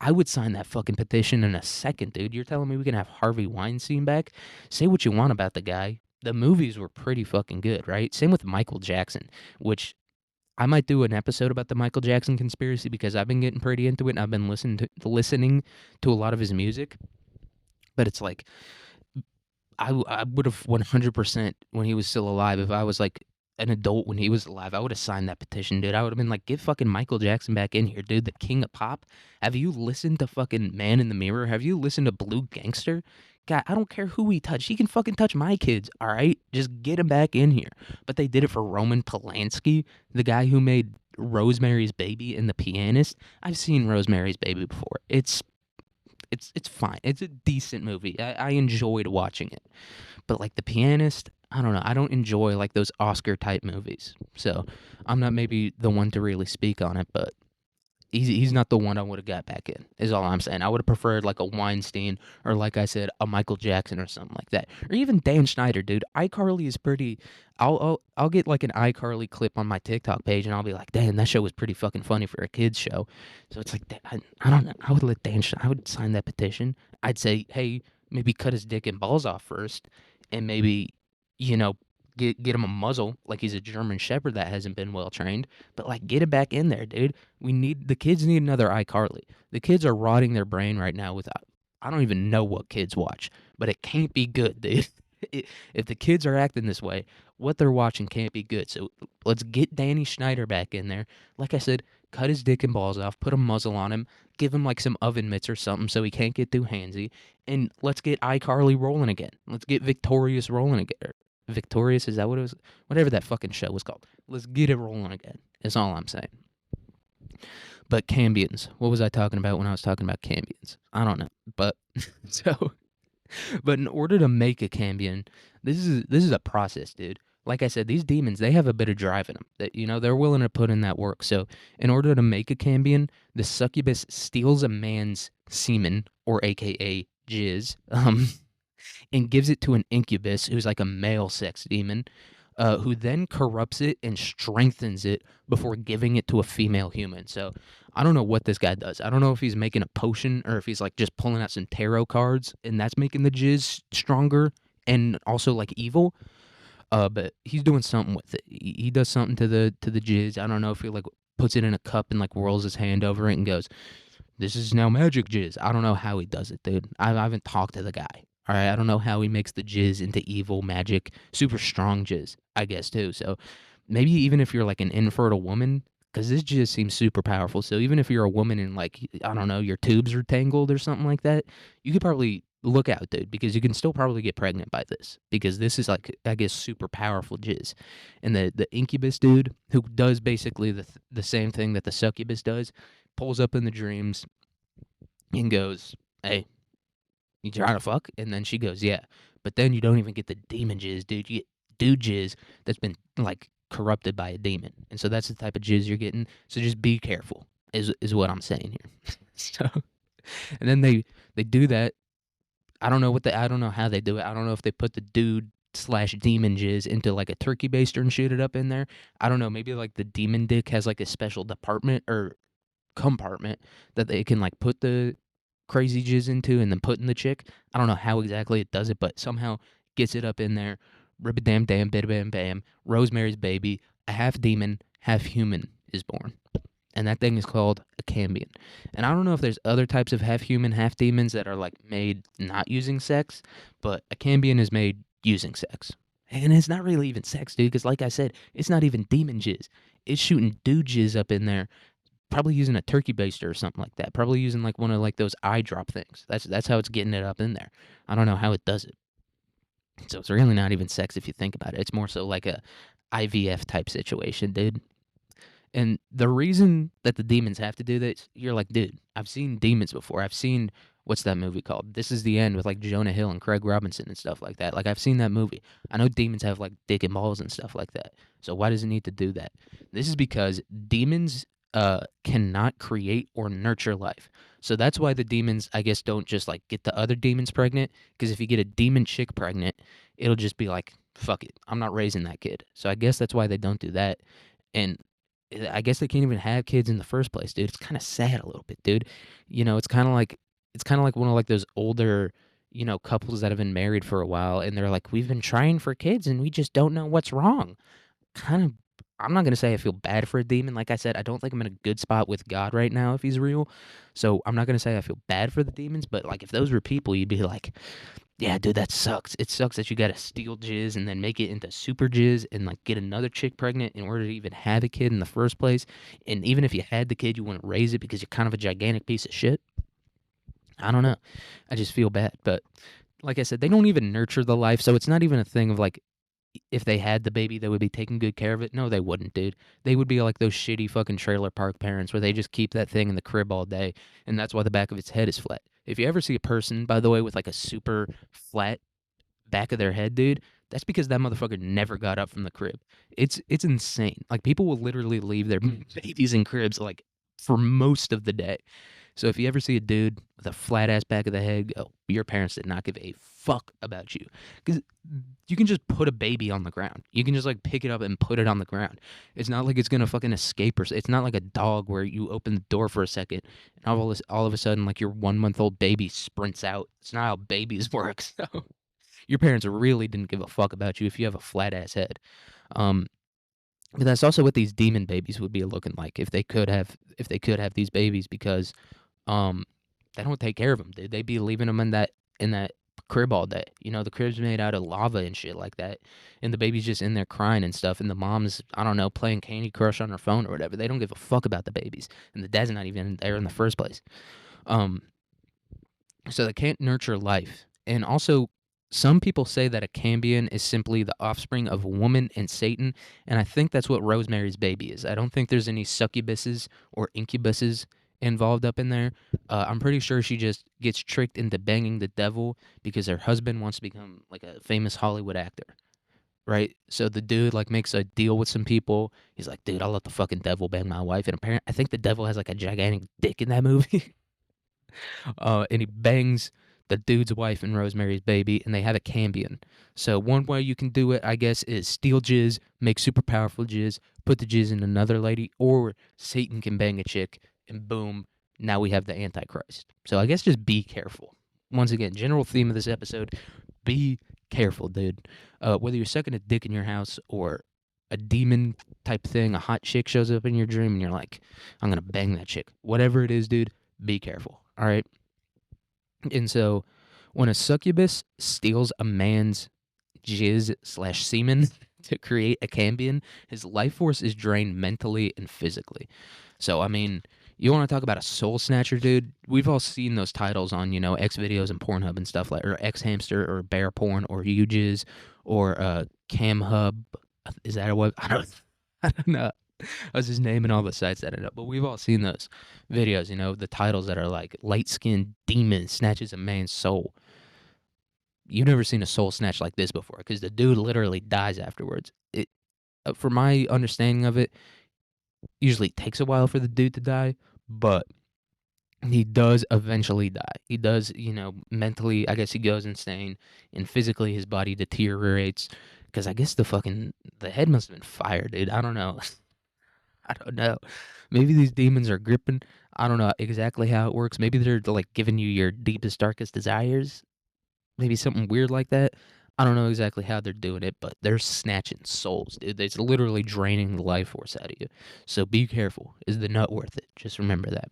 S1: I would sign that fucking petition in a second, dude. You're telling me we can have Harvey Weinstein back? Say what you want about the guy. The movies were pretty fucking good, right? Same with Michael Jackson, which I might do an episode about the Michael Jackson conspiracy because I've been getting pretty into it and I've been listening to a lot of his music. But it's like I would have 100% when he was still alive. If I was like an adult when he was alive, I would have signed that petition, dude. I would have been like, get fucking Michael Jackson back in here, dude. The king of pop. Have you listened to fucking Man in the Mirror? Have you listened to Blue Gangster? God, I don't care who he touched. He can fucking touch my kids, all right? Just get him back in here. But they did it for Roman Polanski, the guy who made Rosemary's Baby and The Pianist. I've seen Rosemary's Baby before. It's fine. It's a decent movie. I enjoyed watching it. But like The Pianist, I don't know. I don't enjoy like those Oscar type movies. So I'm not maybe the one to really speak on it, but he's not the one I would have got back in, is all I'm saying. I would have preferred like a Weinstein or like I said, a Michael Jackson or something like that. Or even Dan Schneider, dude. iCarly is pretty I'll get like an iCarly clip on my TikTok page and I'll be like, damn, that show was pretty fucking funny for a kid's show. So it's like I don't know. I would let I would sign that petition. I'd say, hey, maybe cut his dick and balls off first and maybe, you know, get him a muzzle like he's a German Shepherd that hasn't been well trained. But like, get it back in there, dude. The kids need another iCarly. The kids are rotting their brain right now with I don't even know what kids watch, but it can't be good, dude. If the kids are acting this way, what they're watching can't be good. So let's get Danny Schneider back in there. Like I said, cut his dick and balls off, put a muzzle on him, give him like some oven mitts or something so he can't get too handsy, and let's get iCarly rolling again. Let's get Victorious rolling again. Victorious, is that what it was? Whatever that fucking show was called. Let's get it rolling again. Is all I'm saying. But Cambions. What was I talking about when I was talking about Cambions? I don't know. But so but in order to make a Cambion, this is a process, dude. Like I said, these demons, they have a bit of drive in them. That they're willing to put in that work. So in order to make a Cambion, the succubus steals a man's semen, or AKA jizz, and gives it to an incubus, who's like a male sex demon, who then corrupts it and strengthens it before giving it to a female human. So I don't know what this guy does. I don't know if he's making a potion or if he's like just pulling out some tarot cards and that's making the jizz stronger and also like evil. But he's doing something with it. He does something to the jizz. I don't know if he like puts it in a cup and like whirls his hand over it and goes, "This is now magic jizz." I don't know how he does it, dude. I haven't talked to the guy. All right, I don't know how he makes the jizz into evil magic, super strong jizz, I guess too. So maybe even if you're like an infertile woman, because this jizz seems super powerful. So even if you're a woman and like I don't know, your tubes are tangled or something like that, you could probably look out, dude, because you can still probably get pregnant by this because this is like I guess super powerful jizz. And the incubus dude who does basically the same thing that the succubus does, pulls up in the dreams and goes, "Hey, you trying to fuck?" And then she goes, "Yeah." But then you don't even get the demon jizz, dude. You get dude jizz that's been like corrupted by a demon. And so that's the type of jizz you're getting. So just be careful is what I'm saying here. So and then they do that. I don't know how they do it. I don't know if they put the dude slash demon jizz into like a turkey baster and shoot it up in there. I don't know. Maybe like the demon dick has like a special department or compartment that they can like put the crazy jizz into and then put in the chick. I don't know how exactly it does it, but somehow gets it up in there. Rib a dam dam, bida bam bam. Rosemary's Baby, a half demon, half human is born. And that thing is called a cambion. And I don't know if there's other types of half human, half demons that are like made not using sex, but a cambion is made using sex. And it's not really even sex, dude, because like I said, it's not even demon jizz. It's shooting dude jizz up in there, probably using a turkey baster or something like that. Probably using like one of like those eye drop things. That's how it's getting it up in there. I don't know how it does it. So it's really not even sex if you think about it. It's more so like a IVF type situation, dude. And the reason that the demons have to do this, you're like, dude, I've seen demons before. I've seen what's that movie called? This Is the End with like Jonah Hill and Craig Robinson and stuff like that. Like I've seen that movie. I know demons have like dick and balls and stuff like that. So why does it need to do that? This is because demons cannot create or nurture life. So that's why the demons, I guess, don't just like get the other demons pregnant. Because if you get a demon chick pregnant, it'll just be like, fuck it, I'm not raising that kid. So I guess that's why they don't do that. And I guess they can't even have kids in the first place, dude. It's kind of sad a little bit, dude. It's kind of like one of like those older, couples that have been married for a while and they're like, "We've been trying for kids and we just don't know what's wrong." Kind of I'm not going to say I feel bad for a demon. Like I said, I don't think I'm in a good spot with God right now if he's real. So, I'm not going to say I feel bad for the demons, but like if those were people, you'd be like, yeah, dude, that sucks. It sucks that you gotta steal jizz and then make it into super jizz and like get another chick pregnant in order to even have a kid in the first place. And even if you had the kid, you wouldn't raise it because you're kind of a gigantic piece of shit. I don't know. I just feel bad. But like I said, they don't even nurture the life. So it's not even a thing of like if they had the baby, they would be taking good care of it. No, they wouldn't, dude. They would be like those shitty fucking trailer park parents where they just keep that thing in the crib all day. And that's why the back of its head is flat. If you ever see a person, by the way, with like a super flat back of their head, dude, that's because that motherfucker never got up from the crib. It's insane. Like people will literally leave their babies in cribs like for most of the day. So if you ever see a dude with a flat ass back of the head, go, your parents did not give a fuck about you. Because you can just put a baby on the ground. You can just like pick it up and put it on the ground. It's not like it's gonna fucking escape or it's not like a dog where you open the door for a second and all of a sudden like your 1 month old baby sprints out. It's not how babies work. So your parents really didn't give a fuck about you if you have a flat ass head. Um, but that's also what these demon babies would be looking like if they could have these babies because um they don't take care of them, dude. They'd be leaving them in that crib all day. You know, the crib's made out of lava and shit like that. And the baby's just in there crying and stuff. And the mom's, I don't know, playing Candy Crush on her phone or whatever. They don't give a fuck about the babies. And the dad's not even there in the first place. Um, so they can't nurture life. And also, some people say that a cambion is simply the offspring of a woman and Satan, and I think that's what Rosemary's Baby is. I don't think there's any succubuses or incubuses involved up in there. I'm pretty sure she just gets tricked into banging the devil because her husband wants to become like a famous Hollywood actor. Right, so the dude like makes a deal with some people. He's like, "Dude, I'll let the fucking devil bang my wife." And apparently, I think the devil has like a gigantic dick in that movie. And he bangs the dude's wife in Rosemary's Baby, and they have a cambion. So one way you can do it, I guess, is steal jizz, make super powerful jizz, put the jizz in another lady, or Satan can bang a chick, and boom, now we have the Antichrist. So I guess just be careful. Once again, general theme of this episode: be careful, dude. Whether you're sucking a dick in your house or a demon type thing, a hot chick shows up in your dream, and you're like, "I'm gonna bang that chick." Whatever it is, dude, be careful. All right. And so when a succubus steals a man's jizz slash semen to create a cambion, his life force is drained mentally and physically. So, I mean, you want to talk about a soul snatcher, dude? We've all seen those titles on, X videos and Pornhub and stuff like, or X Hamster or Bear Porn or UJizz or Cam Hub. Is that a web? I don't know. I was just naming all the sites that end up, but we've all seen those videos, the titles that are like light skinned demon snatches a man's soul. You've never seen a soul snatch like this before because the dude literally dies afterwards. From my understanding of it, usually takes a while for the dude to die, but he does eventually die. He does, mentally, I guess he goes insane, and physically his body deteriorates because I guess the head must have been fired, dude. I don't know. I don't know. Maybe these demons are gripping. I don't know exactly how it works. Maybe they're like giving you your deepest, darkest desires. Maybe something weird like that. I don't know exactly how they're doing it, but they're snatching souls, dude. It's literally draining the life force out of you. So be careful. Is the nut worth it? Just remember that.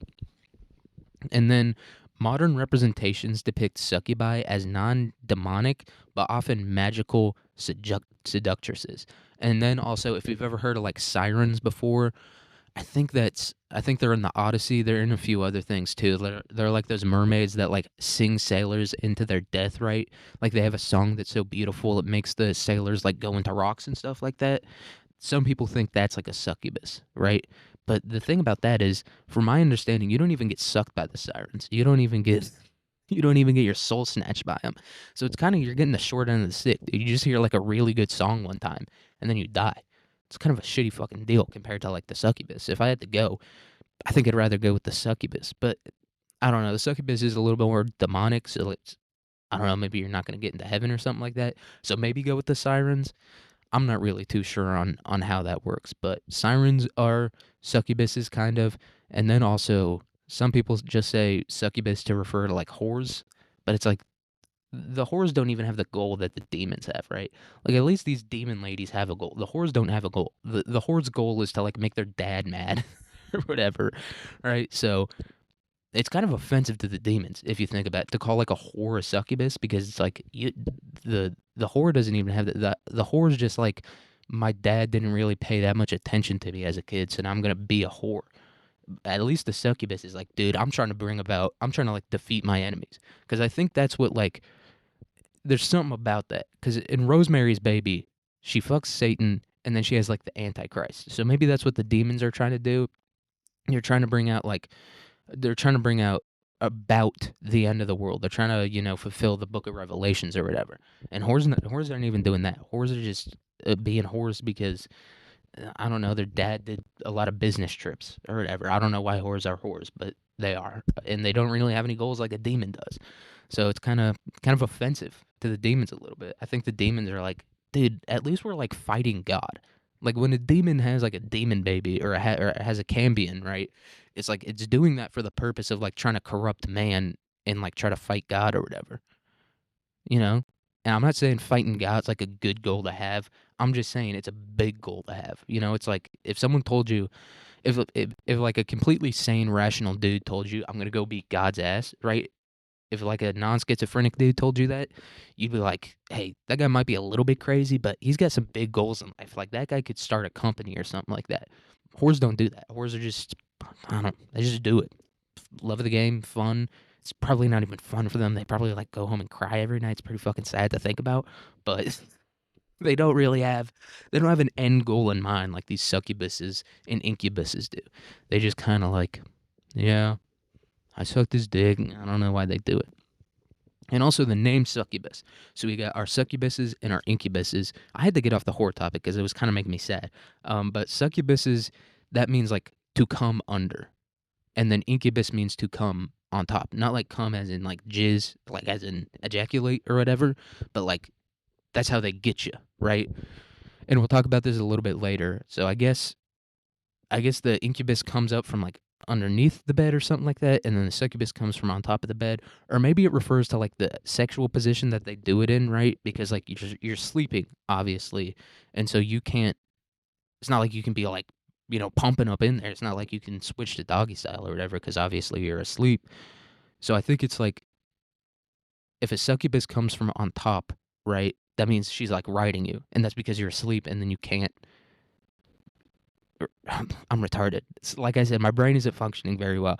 S1: And then modern representations depict succubi as non-demonic, but often magical seductresses. And then also, if you've ever heard of like sirens before, I think they're in the Odyssey. They're in a few other things too. They're like those mermaids that like sing sailors into their death, right? Like they have a song that's so beautiful it makes the sailors like go into rocks and stuff like that. Some people think that's like a succubus, right? But the thing about that is, from my understanding, you don't even get sucked by the sirens. You don't even get your soul snatched by them. So it's kind of you're getting the short end of the stick. You just hear like a really good song one time, and then you die. It's kind of a shitty fucking deal compared to like the succubus. If I had to go, I think I'd rather go with the succubus. But I don't know. The succubus is a little bit more demonic, so it's I don't know. Maybe you're not going to get into heaven or something like that. So maybe go with the sirens. I'm not really too sure on how that works, but sirens are succubuses kind of, and then also some people just say succubus to refer to like whores, but it's like the whores don't even have the goal that the demons have, right? Like at least these demon ladies have a goal. The whores don't have a goal. The whore's goal is to like make their dad mad or whatever, right? So it's kind of offensive to the demons if you think about it, to call like a whore a succubus because it's like the whore doesn't even have the whore's just like my dad didn't really pay that much attention to me as a kid, so now I'm gonna be a whore. At least the succubus is like, dude, I'm trying to like defeat my enemies because I think that's what like there's something about that because in Rosemary's Baby, she fucks Satan and then she has like the Antichrist. So maybe that's what the demons are trying to do. You're trying to bring out like they're trying to bring out about the end of the world. They're trying to, fulfill the book of Revelations or whatever. And whores aren't even doing that. Whores are just being whores because, I don't know, their dad did a lot of business trips or whatever. I don't know why whores are whores, but they are. And they don't really have any goals like a demon does. So it's kind of offensive to the demons a little bit. I think the demons are like, dude, at least we're like fighting God. Like when a demon has like a demon baby or has a cambion, right? It's like it's doing that for the purpose of like trying to corrupt man and like try to fight God or whatever, you know? And I'm not saying fighting God's like a good goal to have. I'm just saying it's a big goal to have. It's like if someone told you, if like a completely sane, rational dude told you, I'm gonna go beat God's ass, right? if like a non-schizophrenic dude told you that, you'd be like, hey, that guy might be a little bit crazy, but he's got some big goals in life. Like that guy could start a company or something like that. Whores don't do that. Whores are just, I don't, they just do it. Love of the game, fun. It's probably not even fun for them. They probably like go home and cry every night. It's pretty fucking sad to think about, but they don't really have, they don't have an end goal in mind like these succubuses and incubuses do. They just kind of like, yeah, I sucked his dick. I don't know why they do it. And also the name succubus. So we got our succubuses and our incubuses. I had to get off the whore topic because it was kind of making me sad. But succubuses, that means like to come under. And then incubus means to come on top. Not like come as in like jizz, like as in ejaculate or whatever, but like that's how they get you, right? And we'll talk about this a little bit later. So I guess the incubus comes up from like underneath the bed or something like that, and then the succubus comes from on top of the bed, or maybe it refers to like the sexual position that they do it in, right? Because like you're sleeping, obviously, and so you can't. It's not like you can be like pumping up in there. It's not like you can switch to doggy style or whatever, because obviously you're asleep. So I think it's like if a succubus comes from on top, right? That means she's like riding you, and that's because you're asleep, and then you can't I'm retarded. Like I said, my brain isn't functioning very well.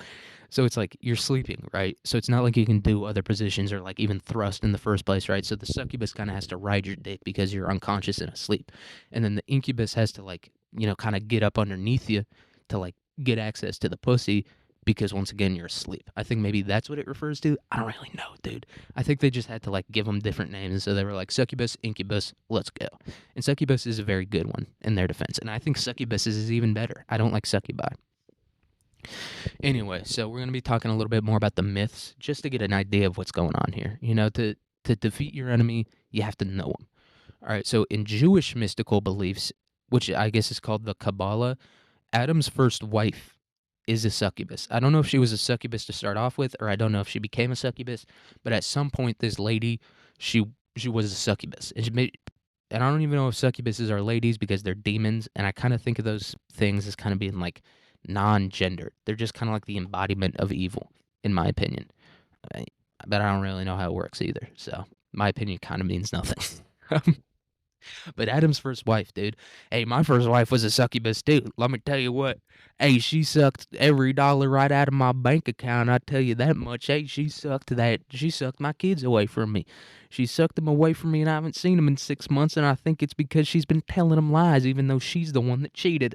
S1: So it's like you're sleeping, right? So it's not like you can do other positions or like even thrust in the first place, right? So the succubus kind of has to ride your dick because you're unconscious and asleep. And then the incubus has to like, kind of get up underneath you to like get access to the pussy because once again you're asleep. I think maybe that's what it refers to. I don't really know, dude. I think they just had to like give them different names, and so they were like succubus, incubus, let's go. And succubus is a very good one in their defense, and I think succubus is even better. I don't like succubi. Anyway, so we're gonna be talking a little bit more about the myths, just to get an idea of what's going on here. To defeat your enemy, you have to know them. All right. So in Jewish mystical beliefs, which I guess is called the Kabbalah, Adam's first wife is a succubus. I don't know if she was a succubus to start off with, or I don't know if she became a succubus, but at some point, this lady, she she was a succubus, and I don't even know if succubuses are ladies because they're demons, and I kind of think of those things as kind of being like non-gendered. They're just kind of like the embodiment of evil, in my opinion. I- But I don't really know how it works either, so my opinion kind of means nothing. But Adam's first wife, dude. Hey, my first wife was a succubus too. Let me tell you what. Hey, she sucked every dollar right out of my bank account. I tell you that much. Hey, she sucked that. She sucked my kids away from me. She sucked them away from me, and I haven't seen them in 6 months. And I think it's because she's been telling them lies, even though she's the one that cheated.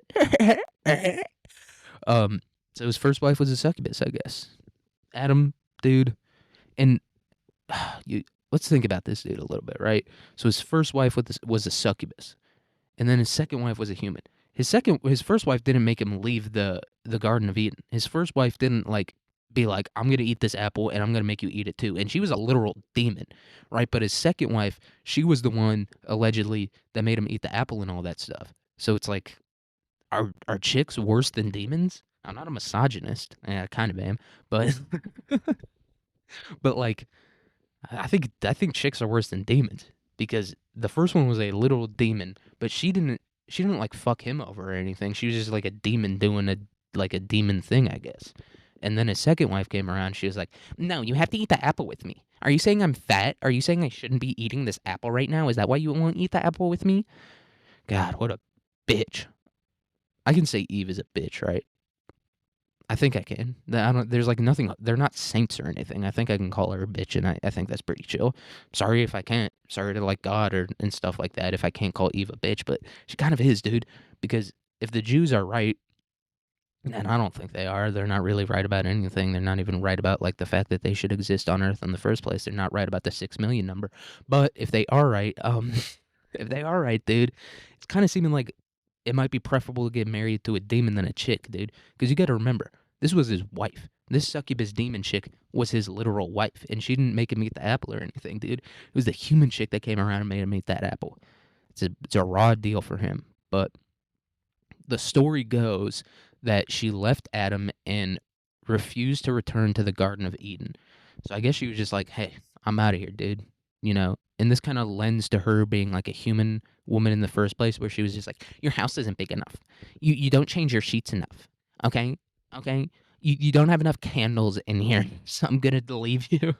S1: um. So his first wife was a succubus, I guess. Adam, dude, and you. Let's think about this dude a little bit, right? So his first wife was a succubus, and then his second wife was a human. His first wife didn't make him leave the Garden of Eden. His first wife didn't like be like, I'm gonna eat this apple and I'm gonna make you eat it too. And she was a literal demon, right? But his second wife, she was the one allegedly that made him eat the apple and all that stuff. So it's like, are chicks worse than demons? I'm not a misogynist. I kind of am, but but like I think chicks are worse than demons because the first one was a little demon, but she didn't like fuck him over or anything. She was just like a demon doing a demon thing, I guess. And then his second wife came around. She was like, "No, you have to eat the apple with me. Are you saying I'm fat? Are you saying I shouldn't be eating this apple right now? Is that why you won't eat the apple with me?" God, what a bitch. I can say Eve is a bitch, right? I think I can. I don't. There's like nothing. They're not saints or anything. I think I can call her a bitch, and I think that's pretty chill. Sorry if I can't. Sorry to like God or and stuff like that if I can't call Eve a bitch, but she kind of is, dude. Because if the Jews are right, and I don't think they are, they're not really right about anything. They're not even right about like the fact that they should exist on Earth in the first place. They're not right about the 6 million number. But if they are right, if they are right, dude, it's kind of seeming like it might be preferable to get married to a demon than a chick, dude. Because you got to remember, this was his wife. This succubus demon chick was his literal wife, and she didn't make him eat the apple or anything, dude. It was the human chick that came around and made him eat that apple. It's a raw deal for him. But the story goes that she left Adam and refused to return to the Garden of Eden. So I guess she was just like, "Hey, I'm out of here, dude." And this kind of lends to her being like a human woman in the first place, where she was just like, "Your house isn't big enough. You don't change your sheets enough. Okay, okay. You don't have enough candles in here, so I'm gonna leave you."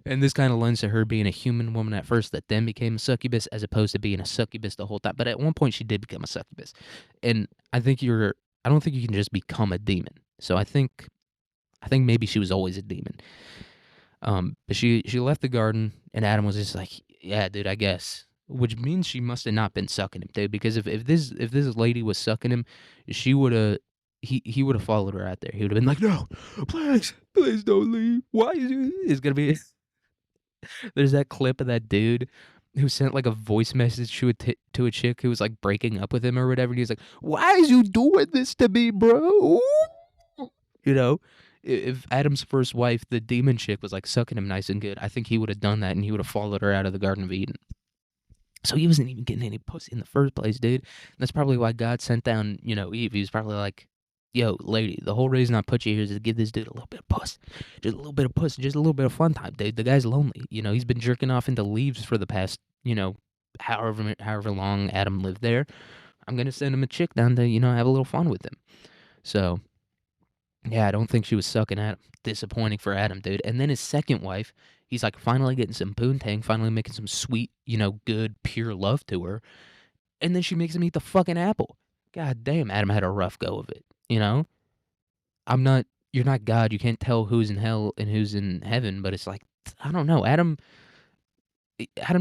S1: And this kind of lends to her being a human woman at first that then became a succubus as opposed to being a succubus the whole time. But at one point she did become a succubus. And I don't think you can just become a demon. So I think maybe she was always a demon. But she left the garden and Adam was just like, yeah, dude, I guess. Which means she must have not been sucking him, dude. Because if this lady was sucking him, she would have he would have followed her out there. He would have been like, no, please don't leave. Why is you? It's gonna be. There's that clip of that dude who sent like a voice message to a chick who was like breaking up with him or whatever. And he's like, "Why is you doing this to me, bro?" You know, if Adam's first wife, the demon chick, was like sucking him nice and good, I think he would have done that and he would have followed her out of the Garden of Eden. So he wasn't even getting any pussy in the first place, dude. And that's probably why God sent down, Eve. He was probably like, yo, lady, the whole reason I put you here is to give this dude a little bit of puss. Just a little bit of puss, just a little bit of fun time, dude. The guy's lonely. He's been jerking off into leaves for the past, however long Adam lived there. I'm going to send him a chick down to, have a little fun with him. So, yeah, I don't think she was sucking Adam. Disappointing for Adam, dude. And then his second wife, he's like finally getting some poontang, finally making some sweet, good, pure love to her. And then she makes him eat the fucking apple. God damn, Adam had a rough go of it, you're not God. You can't tell who's in hell and who's in heaven, but it's like, I don't know. Adam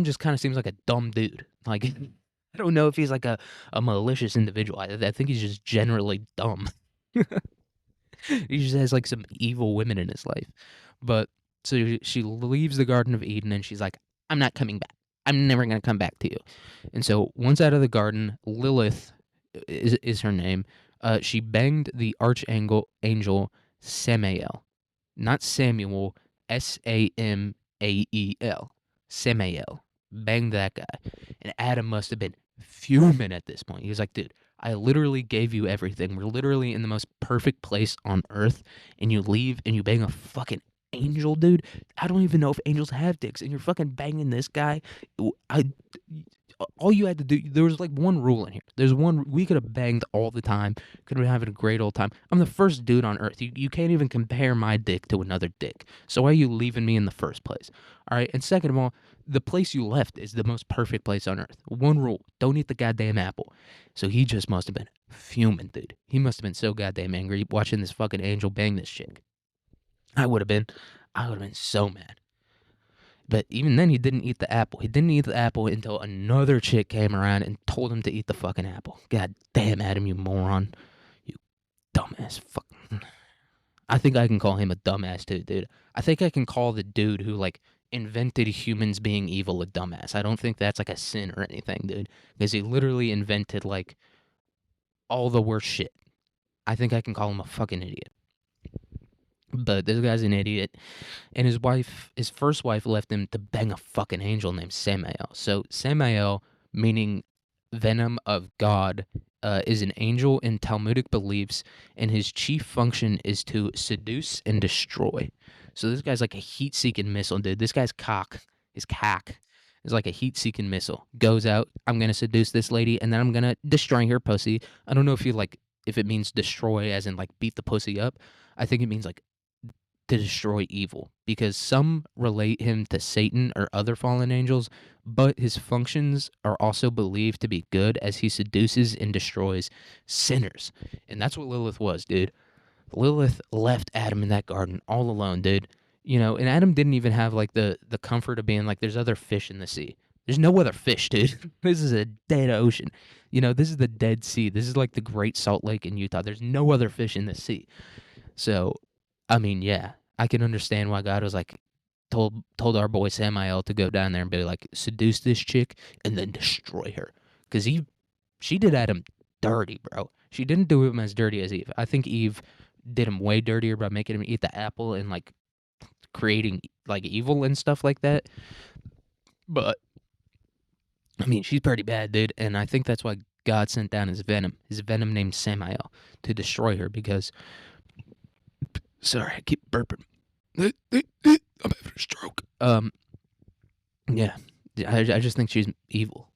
S1: just kind of seems like a dumb dude. Like, I don't know if he's like a malicious individual. I think he's just generally dumb. He just has like some evil women in his life. But so she leaves the Garden of Eden and she's like, I'm not coming back. I'm never going to come back to you. And so once out of the garden, Lilith is her name. She banged the archangel Samael. Not Samuel, Samael. Samael. Banged that guy. And Adam must have been fuming at this point. He was like, dude, I literally gave you everything. We're literally in the most perfect place on earth, and you leave and you bang a fucking angel, dude. I don't even know if angels have dicks, and you're fucking banging this guy. All you had to do, there was like one rule in here. We could have banged all the time, could have been having a great old time. I'm the first dude on earth. You can't even compare my dick to another dick. So why are you leaving me in the first place? All right. And second of all, the place you left is the most perfect place on earth. One rule: don't eat the goddamn apple. So he just must have been fuming, dude. He must have been so goddamn angry watching this fucking angel bang this chick. I would have been so mad. But even then, he didn't eat the apple. He didn't eat the apple until another chick came around and told him to eat the fucking apple. God damn, Adam, you moron. You dumbass fucking. I think I can call him a dumbass too, dude. I think I can call the dude who, like, invented humans being evil a dumbass. I don't think that's, like, a sin or anything, dude. Because he literally invented, like, all the worst shit. I think I can call him a fucking idiot. But this guy's an idiot. And his first wife left him to bang a fucking angel named Samael. So Samael, meaning venom of God, is an angel in Talmudic beliefs, and his chief function is to seduce and destroy. So this guy's like a heat-seeking missile, dude. This guy's his cock, is like a heat-seeking missile. Goes out, I'm gonna seduce this lady, and then I'm gonna destroy her pussy. I don't know if it means destroy as in like beat the pussy up. I think it means like to destroy evil, because some relate him to Satan or other fallen angels, but his functions are also believed to be good as he seduces and destroys sinners. And that's what Lilith was, dude. Lilith left Adam in that garden all alone, dude. And Adam didn't even have like the comfort of being like, there's other fish in the sea. There's no other fish, dude. This is a dead ocean. This is the Dead Sea. This is like the Great Salt Lake in Utah. There's no other fish in the sea. So, I mean, yeah, I can understand why God was like, told our boy Samael to go down there and be like, seduce this chick and then destroy her. Because she did Adam dirty, bro. She didn't do him as dirty as Eve. I think Eve did him way dirtier by making him eat the apple and like creating like evil and stuff like that. But, I mean, she's pretty bad, dude. And I think that's why God sent down his venom named Samael, to destroy her because... Sorry, I keep burping. I'm having a stroke. Yeah. I just think she's evil.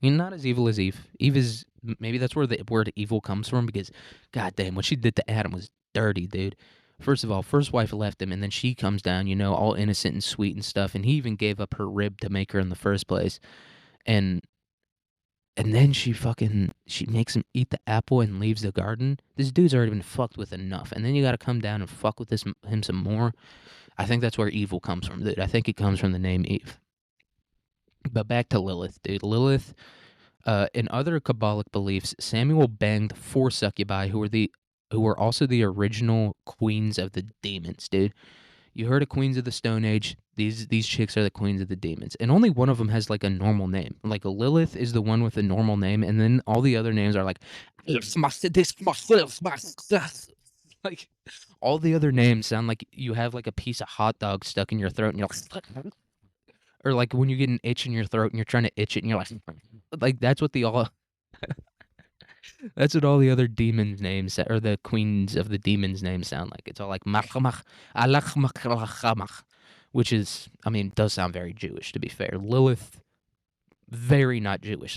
S1: I mean, not as evil as Eve. Eve is, maybe that's where the word evil comes from, because, goddamn, what she did to Adam was dirty, dude. First of all, first wife left him, and then she comes down, you know, all innocent and sweet and stuff, and he even gave up her rib to make her in the first place. And then she makes him eat the apple and leaves the garden. This dude's already been fucked with enough, and then you got to come down and fuck with him some more. I think that's where evil comes from, dude. I think it comes from the name Eve. But back to Lilith, dude. Lilith, in other Kabbalic beliefs, Samuel banged 4 succubi who were also the original queens of the demons, dude. You heard of Queens of the Stone Age. These chicks are the queens of the demons, and only one of them has like a normal name. Like Lilith is the one with a normal name, and then all the other names are like, like all the other names sound like you have like a piece of hot dog stuck in your throat, and you're like, or like when you get an itch in your throat and you're trying to itch it, and you're like that's what the all that's what all the other demons names or the queens of the demons names sound like. It's all like machmach, alachmach, which is, I mean, does sound very Jewish to be fair. Lilith, very not Jewish.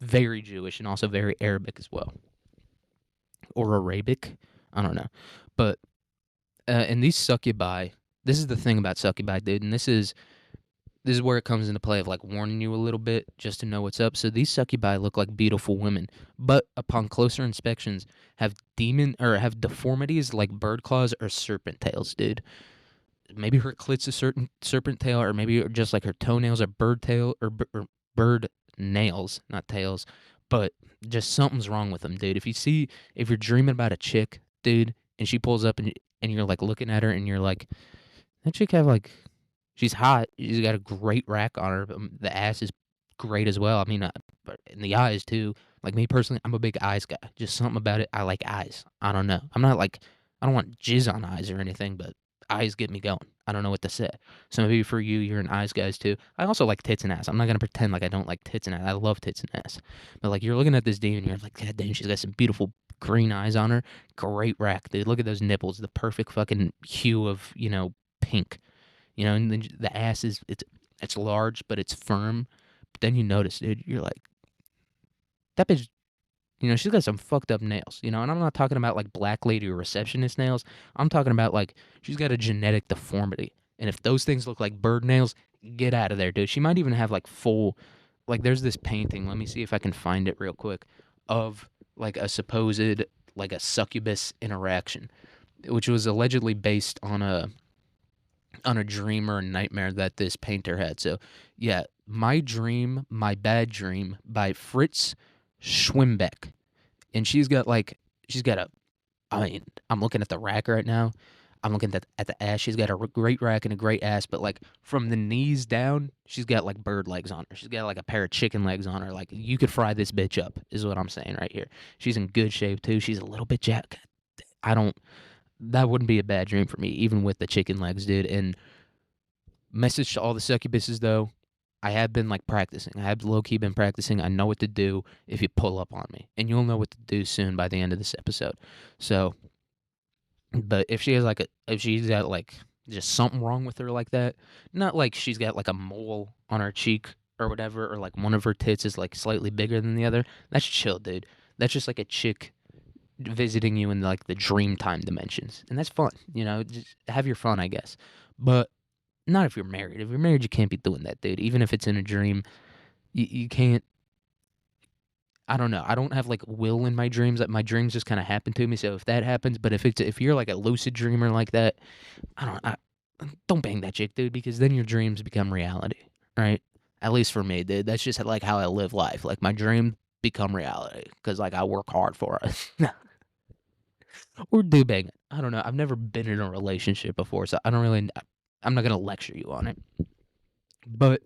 S1: Very Jewish and also very Arabic as well, or Arabic. I don't know, but and these succubi. This is the thing about succubi, dude, and this is where it comes into play of like warning you a little bit just to know what's up. So these succubi look like beautiful women, but upon closer inspections have have deformities like bird claws or serpent tails, dude. Maybe her clit's a certain serpent tail, or maybe just like her toenails are bird tail or bird nails, not tails. But just something's wrong with them, dude. If you're dreaming about a chick, dude, and she pulls up and you're like looking at her and you're like, that chick have like she's hot. She's got a great rack on her. The ass is great as well. I mean, but in the eyes too. Like me personally, I'm a big eyes guy. Just something about it. I like eyes. I don't know. I'm not like I don't want jizz on eyes or anything, but eyes get me going. I don't know what to say. So maybe for you, you're an eyes guys too. I also like tits and ass. I'm not gonna pretend like I don't like tits and ass. I love tits and ass. But like you're looking at this demon, you're like, God damn, she's got some beautiful green eyes on her. Great rack, dude. Look at those nipples. The perfect fucking hue of pink. And then the ass it's large, but it's firm. But then you notice, dude, you're like, that bitch, she's got some fucked up nails, and I'm not talking about like black lady or receptionist nails. I'm talking about like she's got a genetic deformity. And if those things look like bird nails, get out of there, dude. She might even have like full, like there's this painting. Let me see if I can find it real quick of like a supposed like a succubus interaction, which was allegedly based on a dream or a nightmare that this painter had. So, yeah, My Dream, My Bad Dream by Fritz Schwimbeck. And she's got I mean, I'm looking at the rack right now. I'm looking at the ass. She's got a great rack and a great ass, but like from the knees down, she's got like bird legs on her. She's got like a pair of chicken legs on her. Like you could fry this bitch up, is what I'm saying right here. She's in good shape too. She's a little bit jacked. I don't That wouldn't be a bad dream for me, even with the chicken legs, dude. And message to all the succubuses, though, I have been like practicing. I have low key been practicing. I know what to do if you pull up on me, and you'll know what to do soon by the end of this episode. So, but if she's got like just something wrong with her like that, not like she's got like a mole on her cheek or whatever, or like one of her tits is like slightly bigger than the other, that's chill, dude. That's just like a chick visiting you in like the dream time dimensions, and that's fun. Just have your fun, I guess. But not if you're married. If you're married, you can't be doing that, dude. Even if it's in a dream, you can't. I don't know. I don't have like will in my dreams. That my dreams just kind of happen to me. So if that happens, but if you're like a lucid dreamer like that, don't bang that chick, dude, because then your dreams become reality, right? At least for me, dude. That's just like how I live life. Like my dreams become reality because like I work hard for it. Or do bang it. I don't know. I've never been in a relationship before, so I don't really. I'm not gonna lecture you on it, but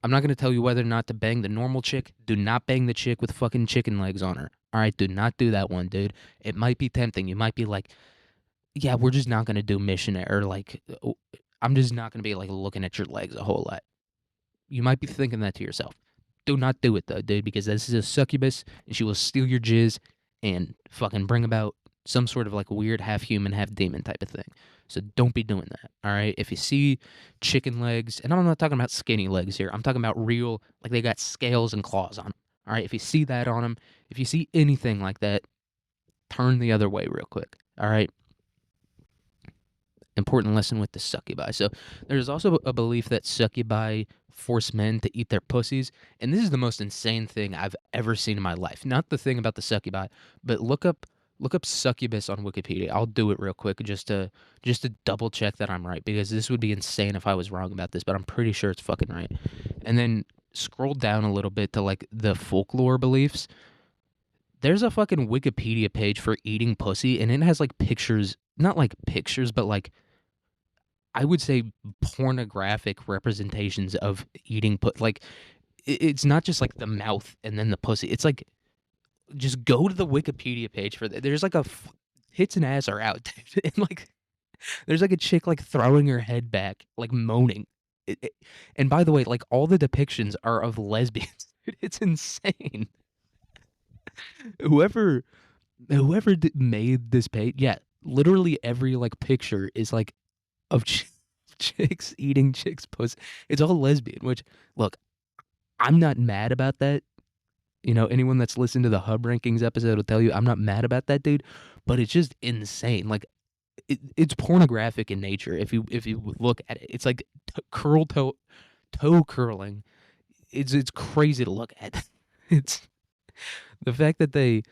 S1: I'm not gonna tell you whether or not to bang the normal chick. Do not bang the chick with fucking chicken legs on her. All right, do not do that one, dude. It might be tempting. You might be like, yeah, we're just not gonna do missionary, or like, I'm just not gonna be like looking at your legs a whole lot. You might be thinking that to yourself. Do not do it though, dude, because this is a succubus and she will steal your jizz and fucking bring about some sort of like weird half human, half demon type of thing. So don't be doing that. All right. If you see chicken legs, and I'm not talking about skinny legs here, I'm talking about real, like they got scales and claws on them. All right. If you see that on them, if you see anything like that, turn the other way real quick. All right. Important lesson with the succubi. So there's also a belief that succubi force men to eat their pussies, and this is the most insane thing I've ever seen in my life. Not the thing about the succubi, but look up succubus on Wikipedia. I'll do it real quick just to double check that I'm right, because this would be insane if I was wrong about this, but I'm pretty sure it's fucking right. And then scroll down a little bit to like the folklore beliefs. There's a fucking Wikipedia page for eating pussy, and it has like pictures, not like pictures, but like I would say pornographic representations of eating like it's not just like the mouth and then the pussy. It's like just go to the Wikipedia page for that. There's like tits and ass are out, dude. And like there's like a chick like throwing her head back, like moaning. And by the way, like all the depictions are of lesbians. Dude, it's insane. Whoever made this page, yeah, literally every like picture is like of chicks eating chicks' pussy. It's all lesbian, which, look, I'm not mad about that. You know, anyone that's listened to the Hub Rankings episode will tell you I'm not mad about that, dude. But it's just insane. Like, it's pornographic in nature. If you look at it, it's like toe curling. It's crazy to look at. It's the fact that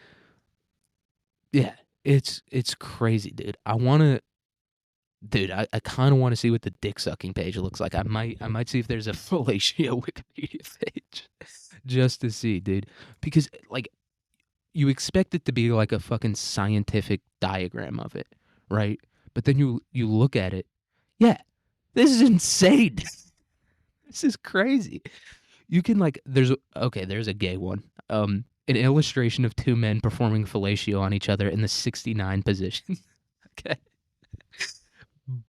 S1: yeah, it's crazy, dude. I kind of want to see what the dick sucking page looks like. I might see if there's a fellatio Wikipedia page just to see, dude. Because like you expect it to be like a fucking scientific diagram of it, right? But then you look at it, yeah, this is insane. This is crazy. You can like there's a gay one. An illustration of two men performing fellatio on each other in the 69 position. Okay.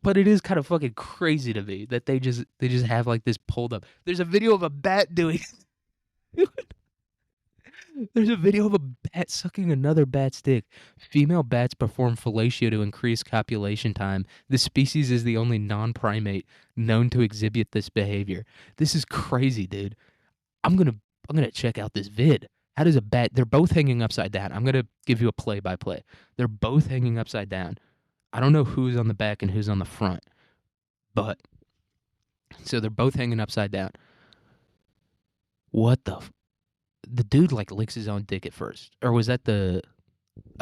S1: But it is kind of fucking crazy to me that they just have like this pulled up. There's a video of a bat doing There's a video of a bat sucking another bat's dick. Female bats perform fellatio to increase copulation time. The species is the only non-primate known to exhibit this behavior. This is crazy, dude. I'm gonna check out this vid. How does a bat? They're both hanging upside down. I'm gonna give you a play-by-play. They're both hanging upside down. I don't know who's on the back and who's on the front, but so they're both hanging upside down. What the dude like licks his own dick at first, or was that the?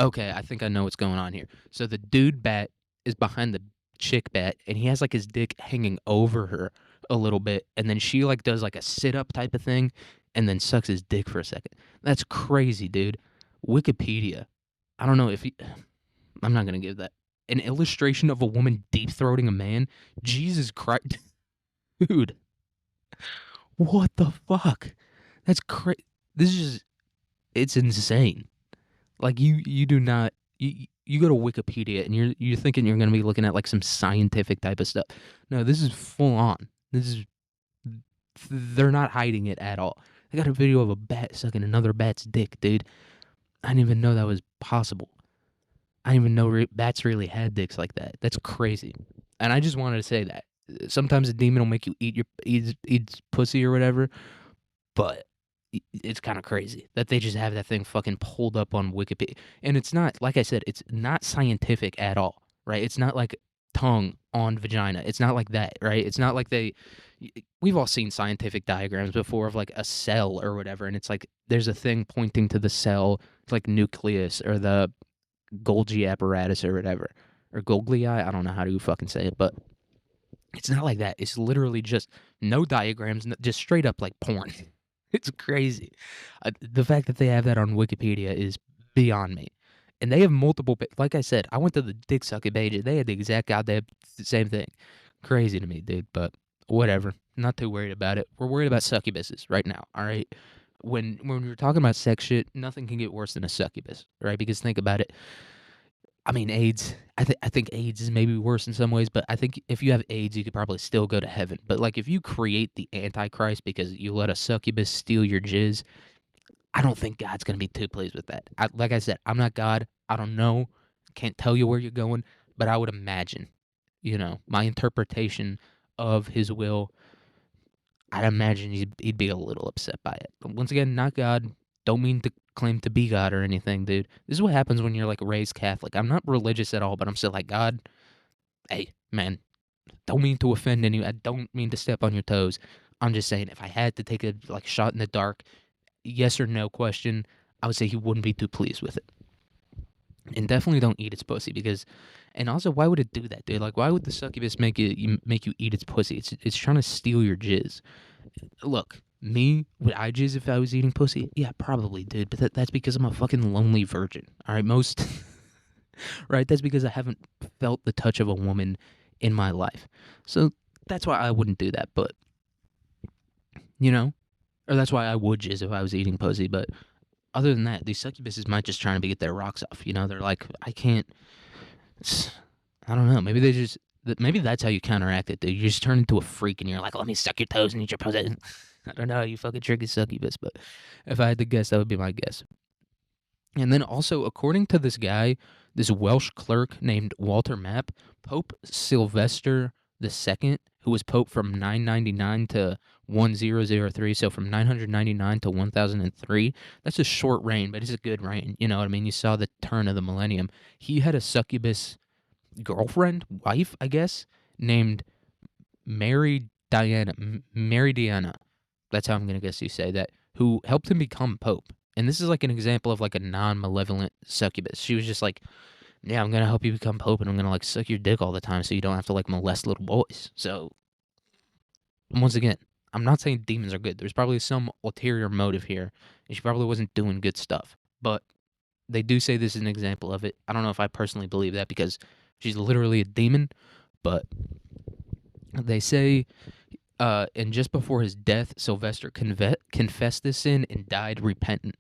S1: Okay, I think I know what's going on here. So the dude bat is behind the chick bat, and he has like his dick hanging over her a little bit, and then she like does like a sit up type of thing, and then sucks his dick for a second. That's crazy, dude. Wikipedia. I don't know if he. I'm not gonna give that an illustration of a woman deep throating a man. Jesus Christ, dude. What the fuck? That's crazy. This is it's insane. Like you do not you go to Wikipedia and you're thinking you're gonna be looking at like some scientific type of stuff. No, this is full on. This is they're not hiding it at all. They got a video of a bat sucking another bat's dick, dude. I didn't even know that was possible. I didn't even know bats really had dicks like that. That's crazy. And I just wanted to say that. Sometimes a demon will make you eat pussy or whatever, but it's kind of crazy that they just have that thing fucking pulled up on Wikipedia. And it's not, like I said, it's not scientific at all, right? It's not like tongue on vagina. It's not like that, right? It's not like we've all seen scientific diagrams before of like a cell or whatever, and it's like there's a thing pointing to the cell, like nucleus or the Golgi apparatus or whatever, or Golgi. I don't know how to fucking say it, but it's not like that. It's literally just no diagrams, just straight up like porn. It's crazy. The fact that they have that on Wikipedia is beyond me. And they have multiple, like I said, I went to the dick sucking page. They had the exact goddamn same thing. Crazy to me, dude, but whatever. Not too worried about it. We're worried about succubuses right now, all right? When we're talking about sex shit, nothing can get worse than a succubus, right? Because think about it. I mean, AIDS. I think AIDS is maybe worse in some ways, but I think if you have AIDS, you could probably still go to heaven. But like, if you create the Antichrist because you let a succubus steal your jizz, I don't think God's gonna be too pleased with that. Like I said, I'm not God. I don't know. Can't tell you where you're going, but I would imagine, my interpretation of His will. I'd imagine he'd be a little upset by it. But once again, not God. Don't mean to claim to be God or anything, dude. This is what happens when you're like raised Catholic. I'm not religious at all, but I'm still like, God, hey, man, don't mean to offend any. I don't mean to step on your toes. I'm just saying, if I had to take a like shot in the dark, yes or no question, I would say he wouldn't be too pleased with it. And definitely don't eat its pussy because, and also, why would it do that, dude? Like, why would the succubus make you eat its pussy? It's trying to steal your jizz. Look, me, would I jizz if I was eating pussy? Yeah, probably, dude. But that's because I'm a fucking lonely virgin. All right, most right. That's because I haven't felt the touch of a woman in my life. So that's why I wouldn't do that. But you know, or that's why I would jizz if I was eating pussy. But other than that, these succubuses might just trying to get their rocks off. You know, they're like, I can't. I don't know. Maybe they just. Maybe that's how you counteract it, dude. You just turn into a freak and you're like, let me suck your toes and eat your pussy. I don't know how you fucking trick a succubus, but if I had to guess, that would be my guess. And then also, according to this guy, this Welsh clerk named Walter Map, Pope Sylvester II, who was Pope from 999 to 1003, so from 999 to 1003, that's a short reign, but it's a good reign. You know what I mean? You saw the turn of the millennium. He had a succubus girlfriend, wife, I guess, named Mary Diana. Mary Diana. That's how I'm going to guess you say that, who helped him become Pope. And this is like an example of like a non-malevolent succubus. She was just like, yeah, I'm going to help you become Pope and I'm going to like suck your dick all the time so you don't have to like molest little boys. So, once again, I'm not saying demons are good. There's probably some ulterior motive here. And she probably wasn't doing good stuff. But they do say this is an example of it. I don't know if I personally believe that because she's literally a demon. But they say and just before his death, Sylvester confessed this sin and died repentant.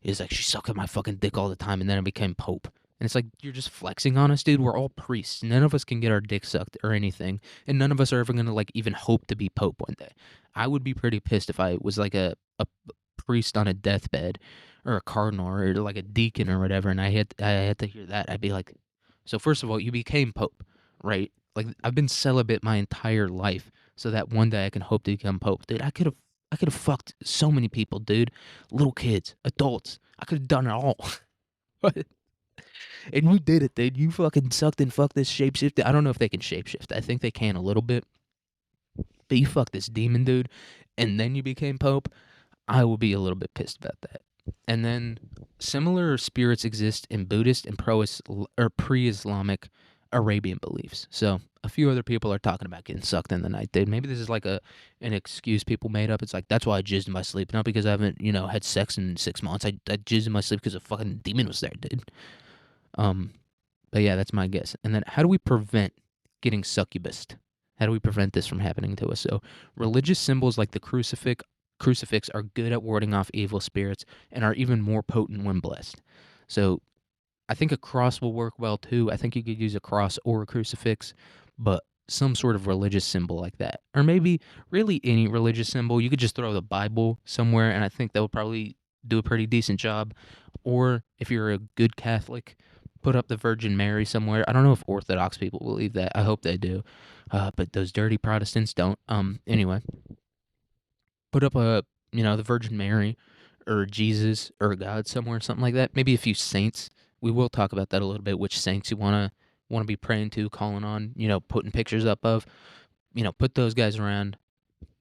S1: He's like, she sucked at my fucking dick all the time, and then I became Pope. And it's like, you're just flexing on us, dude. We're all priests. None of us can get our dick sucked or anything. And none of us are ever going to, like, even hope to be Pope one day. I would be pretty pissed if I was, like, a priest on a deathbed or a cardinal or, like, a deacon or whatever, and I had to hear that. I'd be like, so first of all, you became Pope, right? Like, I've been celibate my entire life so that one day I can hope to become Pope. Dude, I could have fucked so many people, dude. Little kids, adults. I could have done it all. But and you did it, dude. You fucking sucked and fucked this shapeshifter. I don't know if they can shapeshift. I think they can a little bit. But you fucked this demon, dude, and then you became Pope. I will be a little bit pissed about that. And then similar spirits exist in Buddhist and pre-Islamic Arabian beliefs. So a few other people are talking about getting sucked in the night, dude. Maybe this is like an excuse people made up. It's like, that's why I jizzed in my sleep, not because I haven't, had sex in 6 months. I jizzed in my sleep because a fucking demon was there, dude. But yeah, that's my guess. And then how do we prevent getting succubus? How do we prevent this from happening to us? So religious symbols like the crucifix are good at warding off evil spirits and are even more potent when blessed. So I think a cross will work well too. I think you could use a cross or a crucifix, but some sort of religious symbol like that. Or maybe really any religious symbol. You could just throw the Bible somewhere, and I think that would probably do a pretty decent job. Or if you're a good Catholic, put up the Virgin Mary somewhere. I don't know if Orthodox people believe that. I hope they do. But those dirty Protestants don't. Anyway, put up the Virgin Mary or Jesus or God somewhere, something like that. Maybe a few saints. We will talk about that a little bit. Which saints you wanna be praying to, calling on, putting pictures up of. Put those guys around.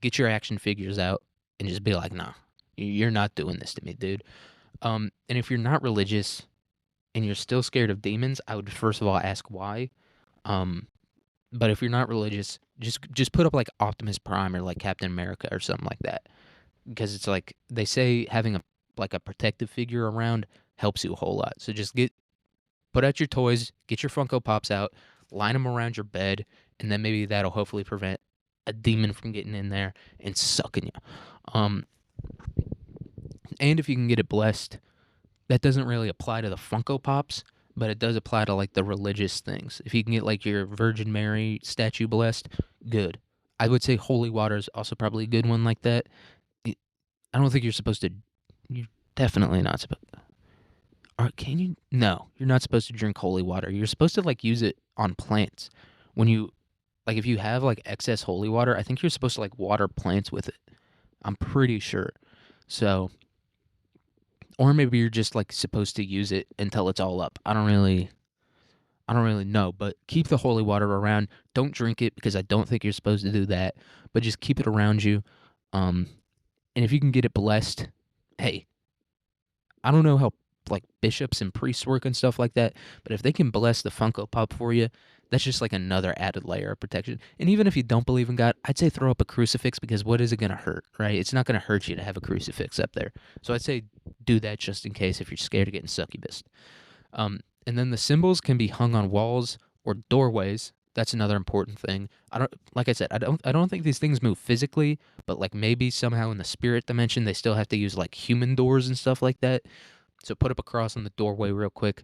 S1: Get your action figures out and just be like, nah, you're not doing this to me, dude. And if you're not religious and you're still scared of demons, I would first of all ask why. But if you're not religious, just put up like Optimus Prime or like Captain America or something like that, because it's like they say having a protective figure around helps you a whole lot. So just put out your toys, get your Funko Pops out, line them around your bed, and then maybe that'll hopefully prevent a demon from getting in there and sucking you. And if you can get it blessed, that doesn't really apply to the Funko Pops, but it does apply to like the religious things. If you can get like your Virgin Mary statue blessed, good. I would say holy water is also probably a good one like that. I don't think you're supposed to. You're definitely not supposed. Or can you? No, you're not supposed to drink holy water. You're supposed to like use it on plants. When you like, if you have like excess holy water, I think you're supposed to like water plants with it. I'm pretty sure. So Or maybe you're just like supposed to use it until it's all up. I don't really know, but keep the holy water around. Don't drink it because I don't think you're supposed to do that, but just keep it around you. Um, and if you can get it blessed, hey, I don't know how like bishops and priests work and stuff like that, but if they can bless the Funko Pop for you, that's just like another added layer of protection. And even if you don't believe in God, I'd say throw up a crucifix because what is it going to hurt, right? It's not going to hurt you to have a crucifix up there. So I'd say do that just in case if you're scared of getting succubus. And then the symbols can be hung on walls or doorways. That's another important thing. I don't, like I said, I don't think these things move physically, but like maybe somehow in the spirit dimension they still have to use like human doors and stuff like that. So put up a cross on the doorway real quick.